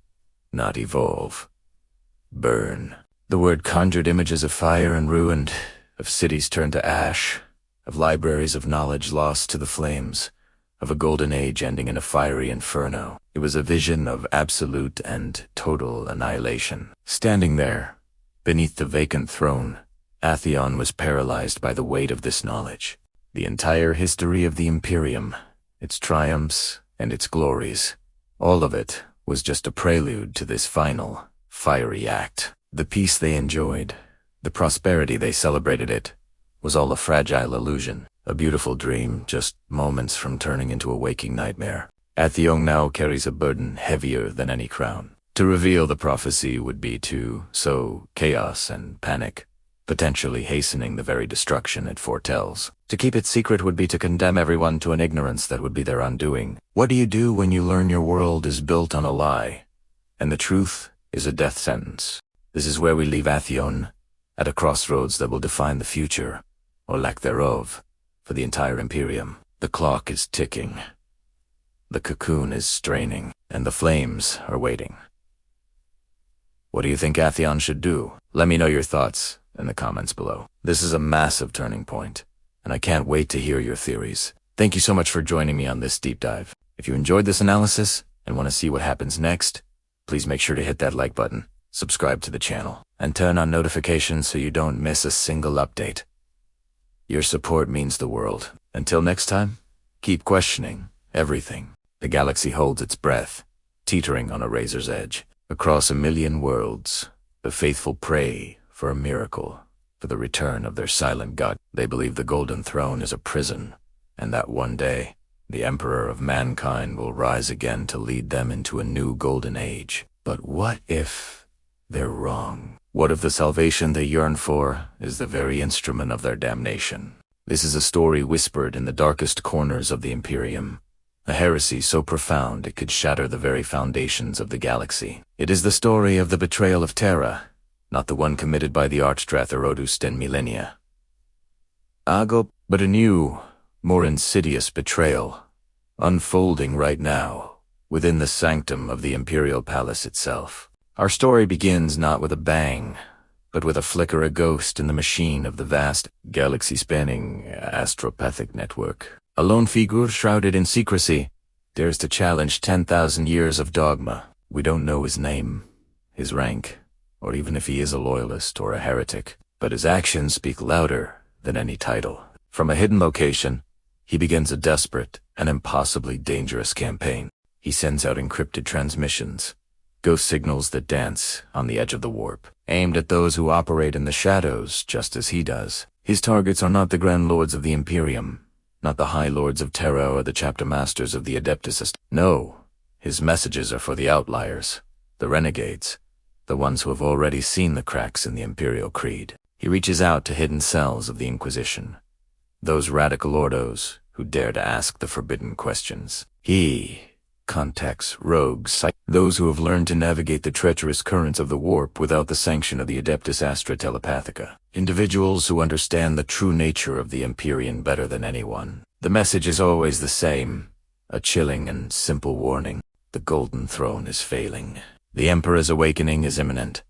not evolve. Burn. The word conjured images of fire and ruin, of cities turned to ash, of libraries of knowledge lost to the flames, of a golden age ending in a fiery inferno. It was a vision of absolute and total annihilation. Standing there, beneath the vacant throne, Atheone was paralyzed by the weight of this knowledge. The entire history of the Imperium, its triumphs and its glories, all of it was just a prelude to this final, fiery act. The peace they enjoyed, the prosperity they celebrated it, was all a fragile illusion, a beautiful dream just moments from turning into a waking nightmare. Atheone now carries a burden heavier than any crown. To reveal the prophecy would be to sow chaos and panic, potentially hastening the very destruction it foretells. To keep it secret would be to condemn everyone to an ignorance that would be their undoing. What do you do when you learn your world is built on a lie, and the truth is a death sentence? This is where we leave Atheone, at a crossroads that will define the future, or lack thereof, for the entire Imperium. The clock is ticking. The cocoon is straining, and the flames are waiting. What do you think Atheone should do? Let me know your thoughts in the comments below. This is a massive turning point, and I can't wait to hear your theories. Thank you so much for joining me on this deep dive. If you enjoyed this analysis and want to see what happens next, please make sure to hit that like button, subscribe to the channel, and turn on notifications so you don't miss a single update. Your support means the world. Until next time, keep questioning everything. The galaxy holds its breath, teetering on a razor's edge. Across a million worlds, the faithful pray for a miracle, for the return of their silent god. They believe the Golden Throne is a prison, and that one day, the Emperor of mankind will rise again to lead them into a new golden age. But what if they're wrong? What if the salvation they yearn for is the very instrument of their damnation? This is a story whispered in the darkest corners of the Imperium. A heresy so profound it could shatter the very foundations of the galaxy. It is the story of the betrayal of Terra, not the one committed by the Archdrath Erodust and Millennia. But a new, more insidious betrayal, unfolding right now, within the sanctum of the Imperial Palace itself. Our story begins not with a bang, but with a flicker, a ghost in the machine of the vast, galaxy-spanning astropathic network. A lone figure shrouded in secrecy dares to challenge 10,000 years of dogma. We don't know his name, his rank, or even if he is a loyalist or a heretic, but his actions speak louder than any title. From a hidden location, he begins a desperate and impossibly dangerous campaign. He sends out encrypted transmissions, ghost signals that dance on the edge of the warp, aimed at those who operate in the shadows just as he does. His targets are not the Grand Lords of the Imperium, not the High Lords of Terra or the Chapter Masters of the Adeptus Custodes. No, his messages are for the outliers, the renegades, the ones who have already seen the cracks in the Imperial Creed. He reaches out to hidden cells of the Inquisition, those radical ordos who dare to ask the forbidden questions. He contacts rogues, those who have learned to navigate the treacherous currents of the warp without the sanction of the Adeptus Astra Telepathica. Individuals who understand the true nature of the Imperium better than anyone. The message is always the same, a chilling and simple warning. The Golden Throne is failing. The Emperor's awakening is imminent.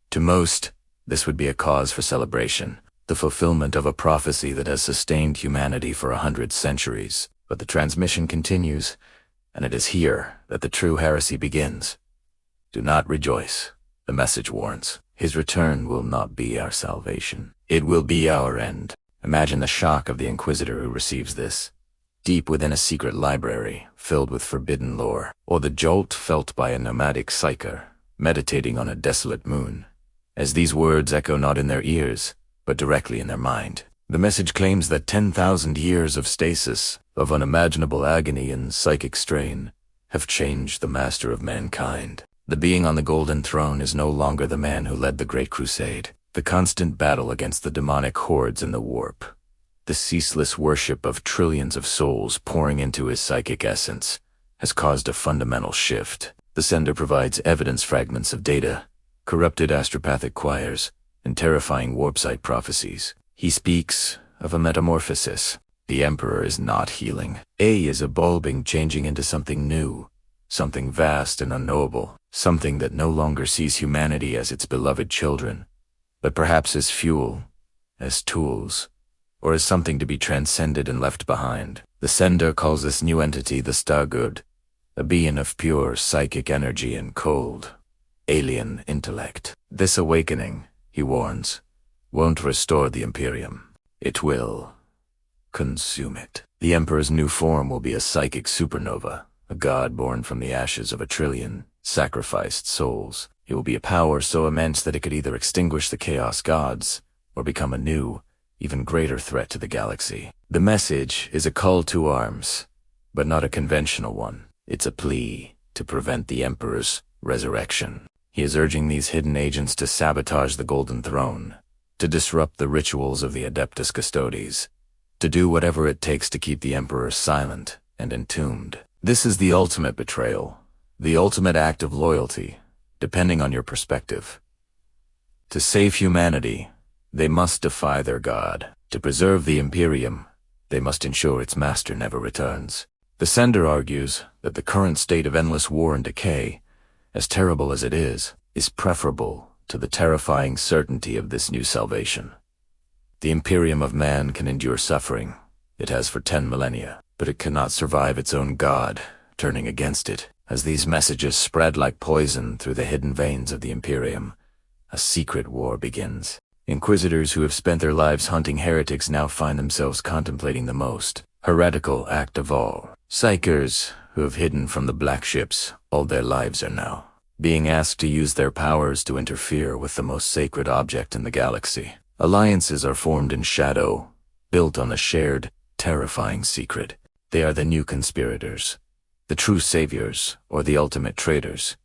To most, This would be a cause for celebration, the fulfillment of a prophecy that has sustained humanity for 100 centuries. But the transmission continues, and it is here that the true heresy begins. Do not rejoice, the message warns. His return will not be our salvation. It will be our end. Imagine the shock of the Inquisitor who receives this, deep within a secret library filled with forbidden lore, or the jolt felt by a nomadic psyker meditating on a desolate moon, as these words echo not in their ears, but directly in their mind. The message claims that 10,000 years of stasis, of unimaginable agony and psychic strain, have changed the master of mankind. The being on the golden throne is no longer the man who led the Great Crusade. The constant battle against the demonic hordes in the warp, the ceaseless worship of trillions of souls pouring into his psychic essence, has caused a fundamental shift. The sender provides evidence fragments of data, corrupted astropathic choirs, and terrifying warp-site prophecies. He speaks of a metamorphosis. The Emperor is not healing. A is evolving, changing into something new, something vast and unknowable, something that no longer sees humanity as its beloved children, but perhaps as fuel, as tools, or as something to be transcended and left behind. The sender calls this new entity the Stargud, a being of pure psychic energy and cold, alien intellect. This awakening, he warns, won't restore the Imperium. It will consume it. The Emperor's new form will be a psychic supernova, a god born from the ashes of 1 trillion sacrificed souls. It will be a power so immense that it could either extinguish the Chaos Gods or become a new, even greater threat to the galaxy. The message is a call to arms, but not a conventional one. It's a plea to prevent the Emperor's resurrection. He is urging these hidden agents to sabotage the Golden Throne, to disrupt the rituals of the Adeptus Custodes, to do whatever it takes to keep the Emperor silent and entombed. This is the ultimate betrayal, the ultimate act of loyalty, depending on your perspective. To save humanity, they must defy their god. To preserve the Imperium, they must ensure its master never returns. The sender argues that the current state of endless war and decay, as terrible as it is preferable to the terrifying certainty of this new salvation. The Imperium of man can endure suffering. It has for 10 millennia, but it cannot survive its own god turning against it. As these messages spread like poison through the hidden veins of the Imperium, a secret war begins. Inquisitors who have spent their lives hunting heretics now find themselves contemplating the most heretical act of all. Psykers, who have hidden from the black ships all their lives, are now being asked to use their powers to interfere with the most sacred object in the galaxy. Alliances are formed in shadow, built on a shared, terrifying secret. They are the new conspirators, the true saviors, or the ultimate traitors,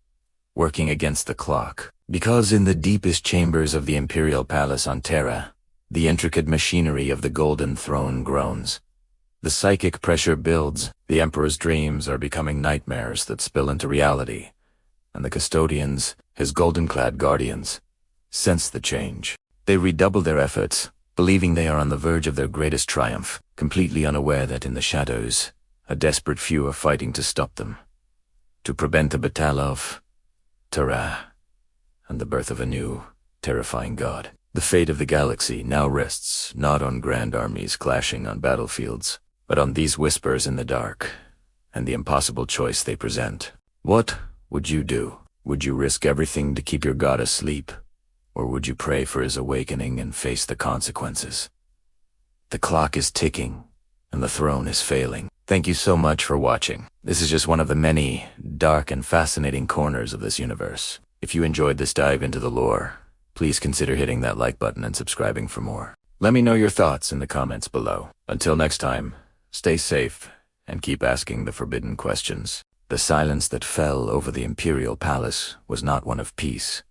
working against the clock. Because in the deepest chambers of the Imperial Palace on Terra, the intricate machinery of the Golden Throne groans. The psychic pressure builds, the Emperor's dreams are becoming nightmares that spill into reality, and the custodians, his golden-clad guardians, sense the change. They redouble their efforts, believing they are on the verge of their greatest triumph, completely unaware that in the shadows, a desperate few are fighting to stop them, to prevent the battle of Terra and the birth of a new, terrifying god. The fate of the galaxy now rests not on grand armies clashing on battlefields, but on these whispers in the dark, and the impossible choice they present. What would you do? Would you risk everything to keep your god asleep, or would you pray for his awakening and face the consequences? The clock is ticking, and the throne is failing. Thank you so much for watching. This is just one of the many dark and fascinating corners of this universe. If you enjoyed this dive into the lore, please consider hitting that like button and subscribing for more. Let me know your thoughts in the comments below. Until next time, stay safe and keep asking the forbidden questions. The silence that fell over the Imperial Palace was not one of peace,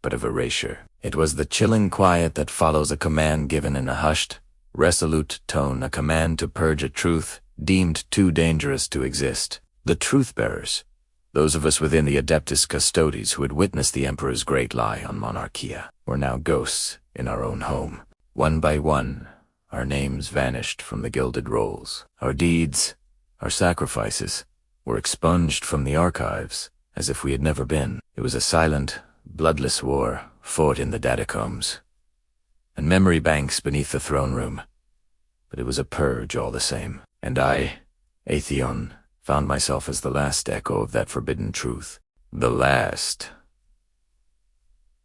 but of erasure. It was the chilling quiet that follows a command given in a hushed, resolute tone, a command to purge a truth deemed too dangerous to exist. The Truthbearers, those of us within the Adeptus Custodes who had witnessed the Emperor's great lie on Monarchia, were now ghosts in our own home. One by one, our names vanished from the gilded rolls. Our deeds, our sacrifices, were expunged from the archives as if we had never been. It was a silent, bloodless war fought in the datacombs, and memory banks beneath the throne room. But it was a purge all the same, and I, Atheone, found myself as the last echo of that forbidden truth. The last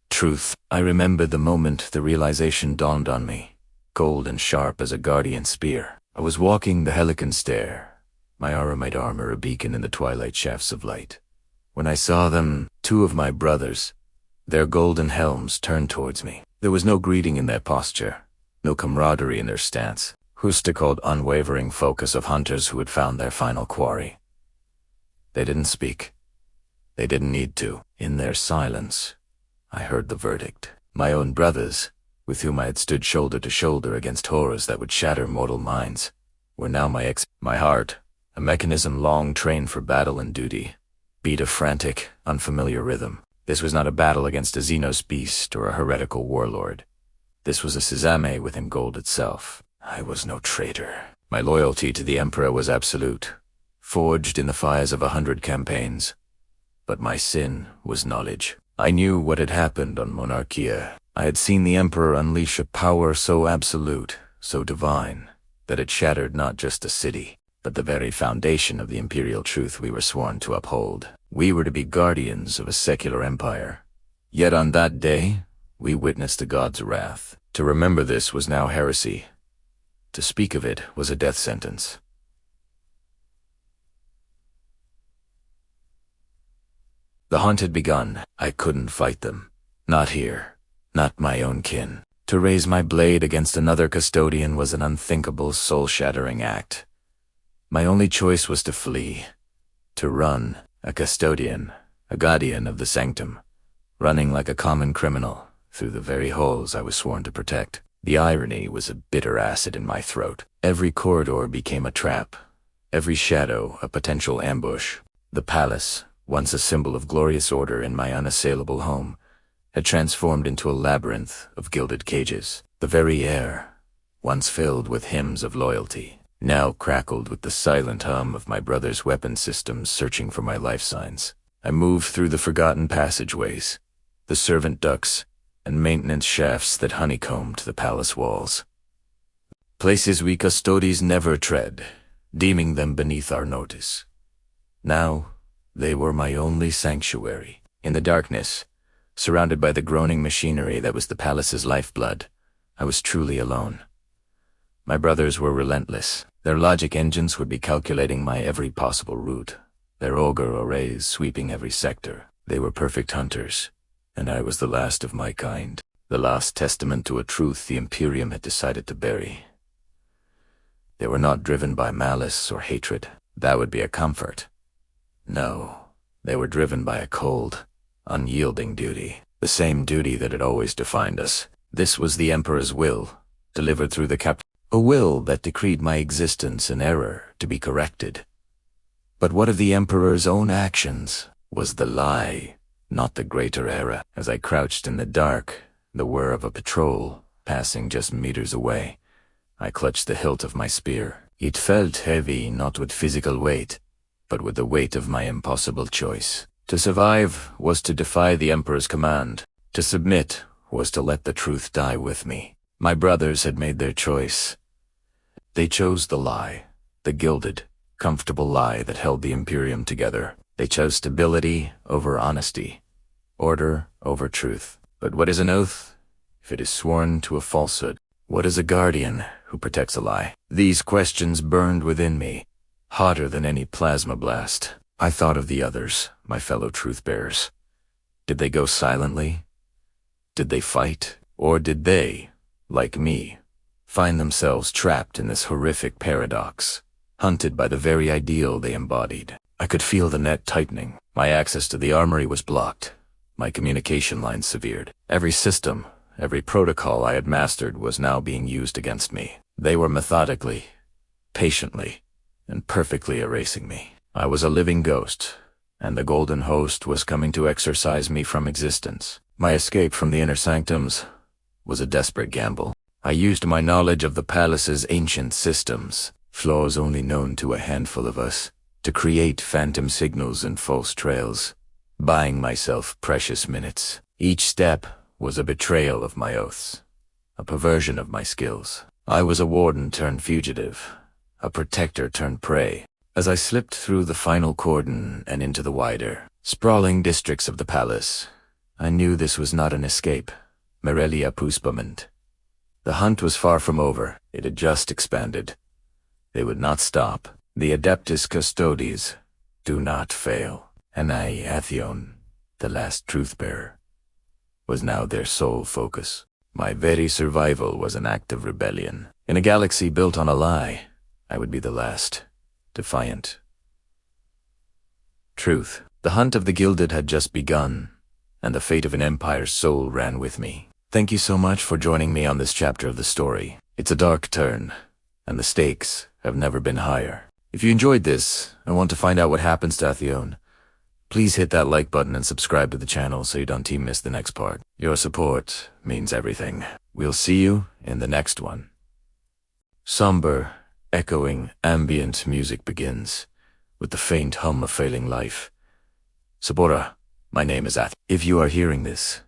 truth. I remembered the moment the realization dawned on me, cold and sharp as a guardian spear. I was walking the Helican stair, my aramite armor a beacon in the twilight shafts of light, when I saw them, two of my brothers, their golden helms turned towards me. There was no greeting in their posture, no camaraderie in their stance, rustic-old unwavering focus of hunters who had found their final quarry. They didn't speak. They didn't need to. In their silence, I heard the verdict. My own brothers, with whom I had stood shoulder to shoulder against horrors that would shatter mortal minds, were now my heart, a mechanism long trained for battle and duty, beat a frantic, unfamiliar rhythm. This was not a battle against a Xenos beast or a heretical warlord. This was a Sesame within gold itself. I was no traitor. My loyalty to the Emperor was absolute, forged in the fires of 100 campaigns. But my sin was knowledge. I knew what had happened on Monarchia. I had seen the Emperor unleash a power so absolute, so divine, that it shattered not just a city, but the very foundation of the imperial truth we were sworn to uphold. We were to be guardians of a secular empire. Yet on that day, we witnessed the god's wrath. To remember this was now heresy. To speak of it was a death sentence. The hunt had begun. I couldn't fight them. Not here. Not my own kin. To raise my blade against another custodian was an unthinkable, soul-shattering act. My only choice was to flee. To run, a custodian, a guardian of the sanctum, running like a common criminal through the very holes I was sworn to protect. The irony was a bitter acid in my throat. Every corridor became a trap. Every shadow a potential ambush. The palace, once a symbol of glorious order in my unassailable home, had transformed into a labyrinth of gilded cages. The very air, once filled with hymns of loyalty, now crackled with the silent hum of my brother's weapon systems searching for my life signs. I moved through the forgotten passageways, the servant ducts, and maintenance shafts that honeycombed the palace walls. Places we Custodes never tread, deeming them beneath our notice. Now, they were my only sanctuary. In the darkness, surrounded by the groaning machinery that was the palace's lifeblood, I was truly alone. My brothers were relentless. Their logic engines would be calculating my every possible route, their ogre arrays sweeping every sector. They were perfect hunters, and I was the last of my kind, the last testament to a truth the Imperium had decided to bury. They were not driven by malice or hatred. That would be a comfort. No, they were driven by a cold, unyielding duty, the same duty that had always defined us. This was the Emperor's will, delivered through the a will that decreed my existence an error to be corrected. But what of the Emperor's own actions? Was the lie not the greater error? As I crouched in the dark, the whir of a patrol passing just meters away, I clutched the hilt of my spear. It felt heavy not with physical weight, but with the weight of my impossible choice. To survive was to defy the Emperor's command. To submit was to let the truth die with me. My brothers had made their choice. They chose the lie, the gilded, comfortable lie that held the Imperium together. They chose stability over honesty, order over truth. But what is an oath if it is sworn to a falsehood? What is a guardian who protects a lie? These questions burned within me, hotter than any plasma blast. I thought of the others, my fellow truth-bearers. Did they go silently? Did they fight? Or did they, like me, find themselves trapped in this horrific paradox, hunted by the very ideal they embodied? I could feel the net tightening. My access to the armory was blocked, my communication lines severed. Every system, every protocol I had mastered was now being used against me. They were methodically, patiently, and perfectly erasing me. I was a living ghost, and the Golden Host was coming to exorcise me from existence. My escape from the inner sanctums was a desperate gamble. I used my knowledge of the palace's ancient systems, flaws only known to a handful of us, to create phantom signals and false trails, buying myself precious minutes. Each step was a betrayal of my oaths, a perversion of my skills. I was a warden turned fugitive, a protector turned prey. As I slipped through the final cordon and into the wider, sprawling districts of the palace, I knew this was not an escape, millennia-long. The hunt was far from over, it had just expanded. They would not stop. The Adeptus Custodes do not fail, and I, Atheone, the last Truthbearer, was now their sole focus. My very survival was an act of rebellion. In a galaxy built on a lie, I would be the last, defiant. Truth. The hunt of the Gilded had just begun, and the fate of an empire's soul ran with me. Thank you so much for joining me on this chapter of the story. It's a dark turn, and the stakes have never been higher. If you enjoyed this and want to find out what happens to Atheone, please hit that like button and subscribe to the channel so you don't miss the next part. Your support means everything. We'll see you in the next one. Somber, echoing, ambient music begins, with the faint hum of failing life. Sabora, my name is Atheone. If you are hearing this,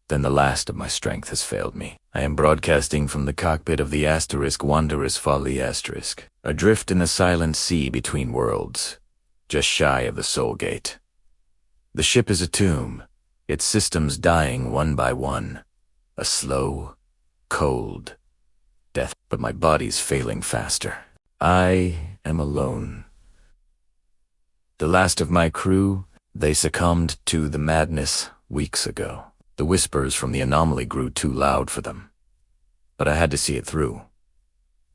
then the last of my strength has failed me. I am broadcasting from the cockpit of the Wanderer's Folly *, adrift in a silent sea between worlds, just shy of the Soul Gate. The ship is a tomb, its systems dying one by one, a slow, cold death, but my body's failing faster. I am alone. The last of my crew, they succumbed to the madness weeks ago. The whispers from the anomaly grew too loud for them. But I had to see it through.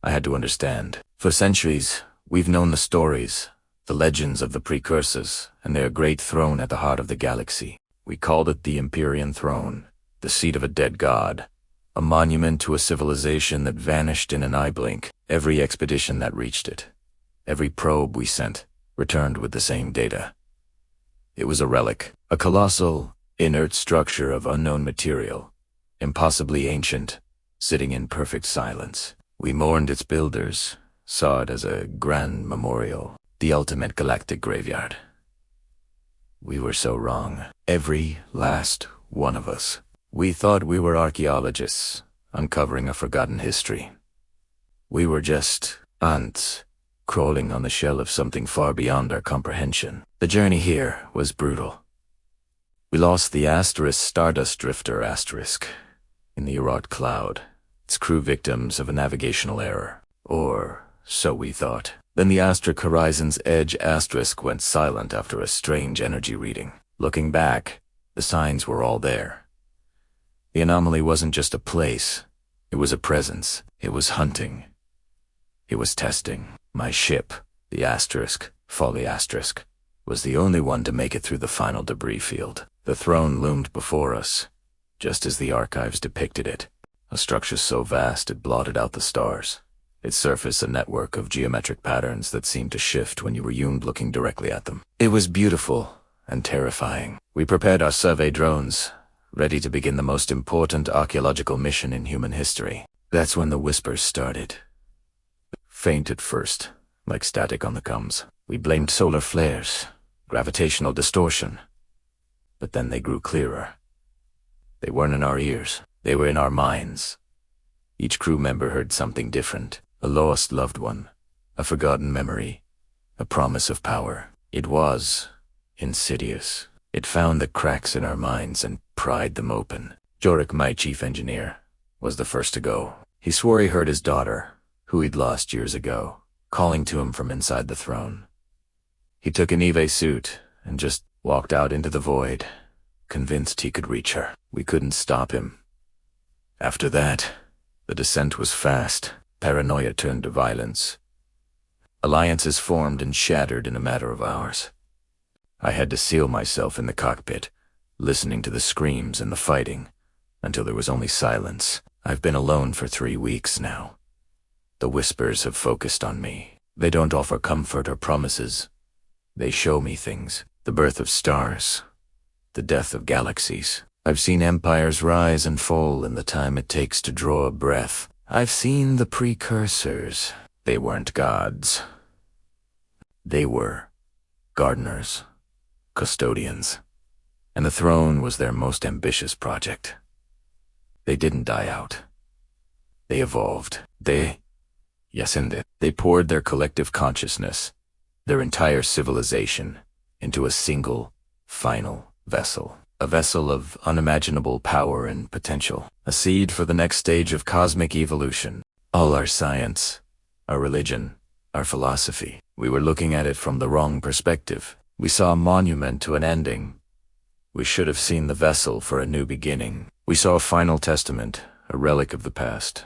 I had to understand. For centuries, we've known the stories, the legends of the precursors, and their great throne at the heart of the galaxy. We called it the Imperium throne, the seat of a dead god, a monument to a civilization that vanished in an eye blink. Every expedition that reached it, every probe we sent, returned with the same data. It was a relic, a colossal, inert structure of unknown material, impossibly ancient, sitting in perfect silence. We mourned its builders, saw it as a grand memorial, the ultimate galactic graveyard. We were so wrong, every last one of us. We thought we were archaeologists, uncovering a forgotten history. We were just ants, crawling on the shell of something far beyond our comprehension. The journey here was brutal. We lost the Stardust Drifter in the Urart Cloud, its crew victims of a navigational error. Or so we thought. Then the Horizon's Edge went silent after a strange energy reading. Looking back, the signs were all there. The anomaly wasn't just a place, it was a presence. It was hunting. It was testing. My ship, the Folly was the only one to make it through the final debris field. The throne loomed before us, just as the archives depicted it, a structure so vast it blotted out the stars. Its surface a network of geometric patterns that seemed to shift when you were looking directly at them. It was beautiful and terrifying. We prepared our survey drones, ready to begin the most important archaeological mission in human history. That's when the whispers started. Faint at first, like static on the comms. We blamed solar flares, gravitational distortion. But then they grew clearer. They weren't in our ears, they were in our minds. Each crew member heard something different, a lost loved one, a forgotten memory, a promise of power. It was insidious. It found the cracks in our minds and pried them open. Jorik, my chief engineer, was the first to go. He swore he heard his daughter, who he'd lost years ago, calling to him from inside the throne. He took an Eve suit and just walked out into the void, convinced he could reach her. We couldn't stop him. After that, the descent was fast. Paranoia turned to violence. Alliances formed and shattered in a matter of hours. I had to seal myself in the cockpit, listening to the screams and the fighting, until there was only silence. I've been alone for 3 weeks now. The whispers have focused on me. They don't offer comfort or promises. They show me things. The birth of stars. The death of galaxies. I've seen empires rise and fall in the time it takes to draw a breath. I've seen the precursors. They weren't gods. They were gardeners, custodians, and the throne was their most ambitious project. They didn't die out. They evolved. They poured their collective consciousness, their entire civilization, into a single, final vessel. A vessel of unimaginable power and potential. A seed for the next stage of cosmic evolution. All our science, our religion, our philosophy. We were looking at it from the wrong perspective. We saw a monument to an ending. We should have seen the vessel for a new beginning. We saw a final testament, a relic of the past.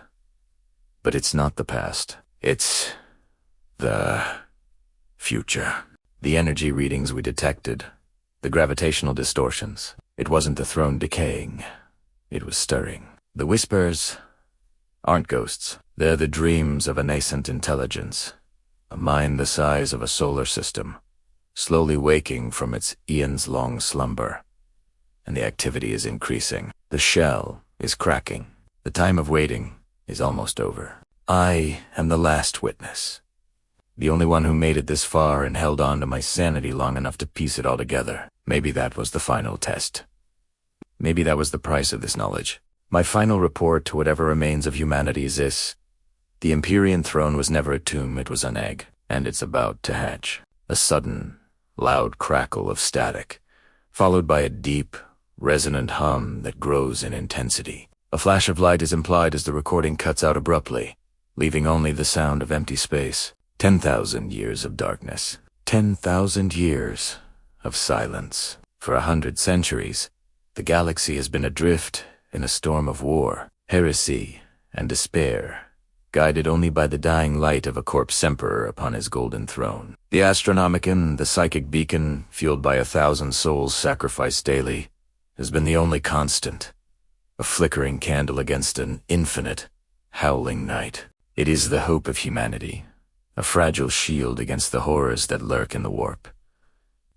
But it's not the past. It's the future. The energy readings we detected, the gravitational distortions. It wasn't the throne decaying. It was stirring. The whispers aren't ghosts. They're the dreams of a nascent intelligence. A mind the size of a solar system, slowly waking from its eons-long slumber. And the activity is increasing. The shell is cracking. The time of waiting is almost over. I am the last witness. The only one who made it this far and held on to my sanity long enough to piece it all together. Maybe that was the final test. Maybe that was the price of this knowledge. My final report to whatever remains of humanity is this. The Imperium throne was never a tomb, it was an egg, and it's about to hatch. A sudden, loud crackle of static, followed by a deep, resonant hum that grows in intensity. A flash of light is implied as the recording cuts out abruptly, leaving only the sound of empty space. 10,000 years of darkness. 10,000 years of silence. For 100 centuries, the galaxy has been adrift in a storm of war, heresy, and despair, guided only by the dying light of a corpse emperor upon his golden throne. The Astronomicon, the psychic beacon, fueled by 1,000 souls sacrificed daily, has been the only constant, a flickering candle against an infinite, howling night. It is the hope of humanity, a fragile shield against the horrors that lurk in the warp.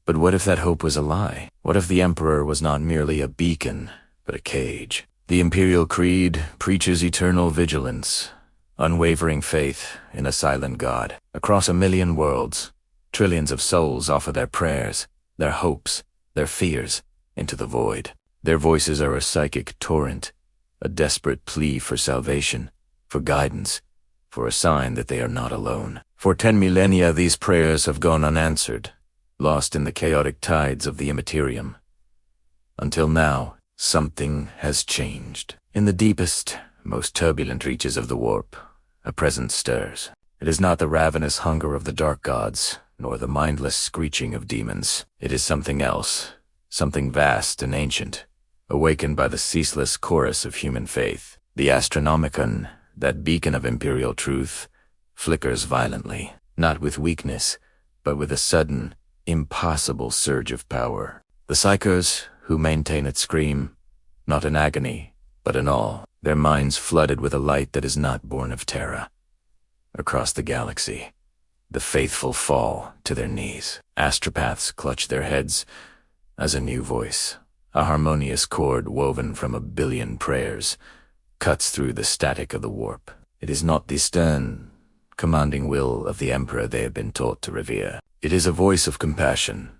But what if that hope was a lie? What if the Emperor was not merely a beacon, but a cage? The Imperial Creed preaches eternal vigilance, unwavering faith in a silent God. Across 1,000,000 worlds, trillions of souls offer their prayers, their hopes, their fears, into the void. Their voices are a psychic torrent, a desperate plea for salvation, for guidance, for a sign that they are not alone. For 10 millennia these prayers have gone unanswered, lost in the chaotic tides of the immaterium. Until now, something has changed. In the deepest, most turbulent reaches of the warp, a presence stirs. It is not the ravenous hunger of the dark gods, nor the mindless screeching of demons. It is something else, something vast and ancient, awakened by the ceaseless chorus of human faith. The Astronomicon, that beacon of imperial truth, flickers violently, not with weakness, but with a sudden, impossible surge of power. The psykers, who maintain it, scream, not in agony, but in awe, their minds flooded with a light that is not born of Terra. Across the galaxy, the faithful fall to their knees. Astropaths clutch their heads as a new voice, a harmonious chord woven from 1,000,000,000 prayers, cuts through the static of the warp. It is not the stern, commanding will of the Emperor they have been taught to revere. It is a voice of compassion,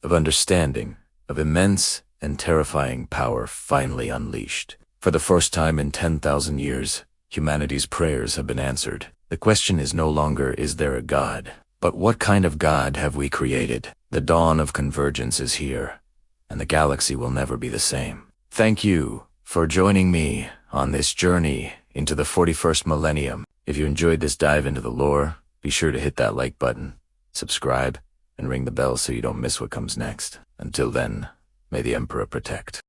of understanding, of immense and terrifying power finally unleashed. For the first time in 10,000 years, humanity's prayers have been answered. The question is no longer, is there a God? But what kind of God have we created? The dawn of convergence is here, and the galaxy will never be the same. Thank you for joining me on this journey into the 41st millennium. If you enjoyed this dive into the lore, be sure to hit that like button, subscribe, and ring the bell so you don't miss what comes next. Until then, may the Emperor protect.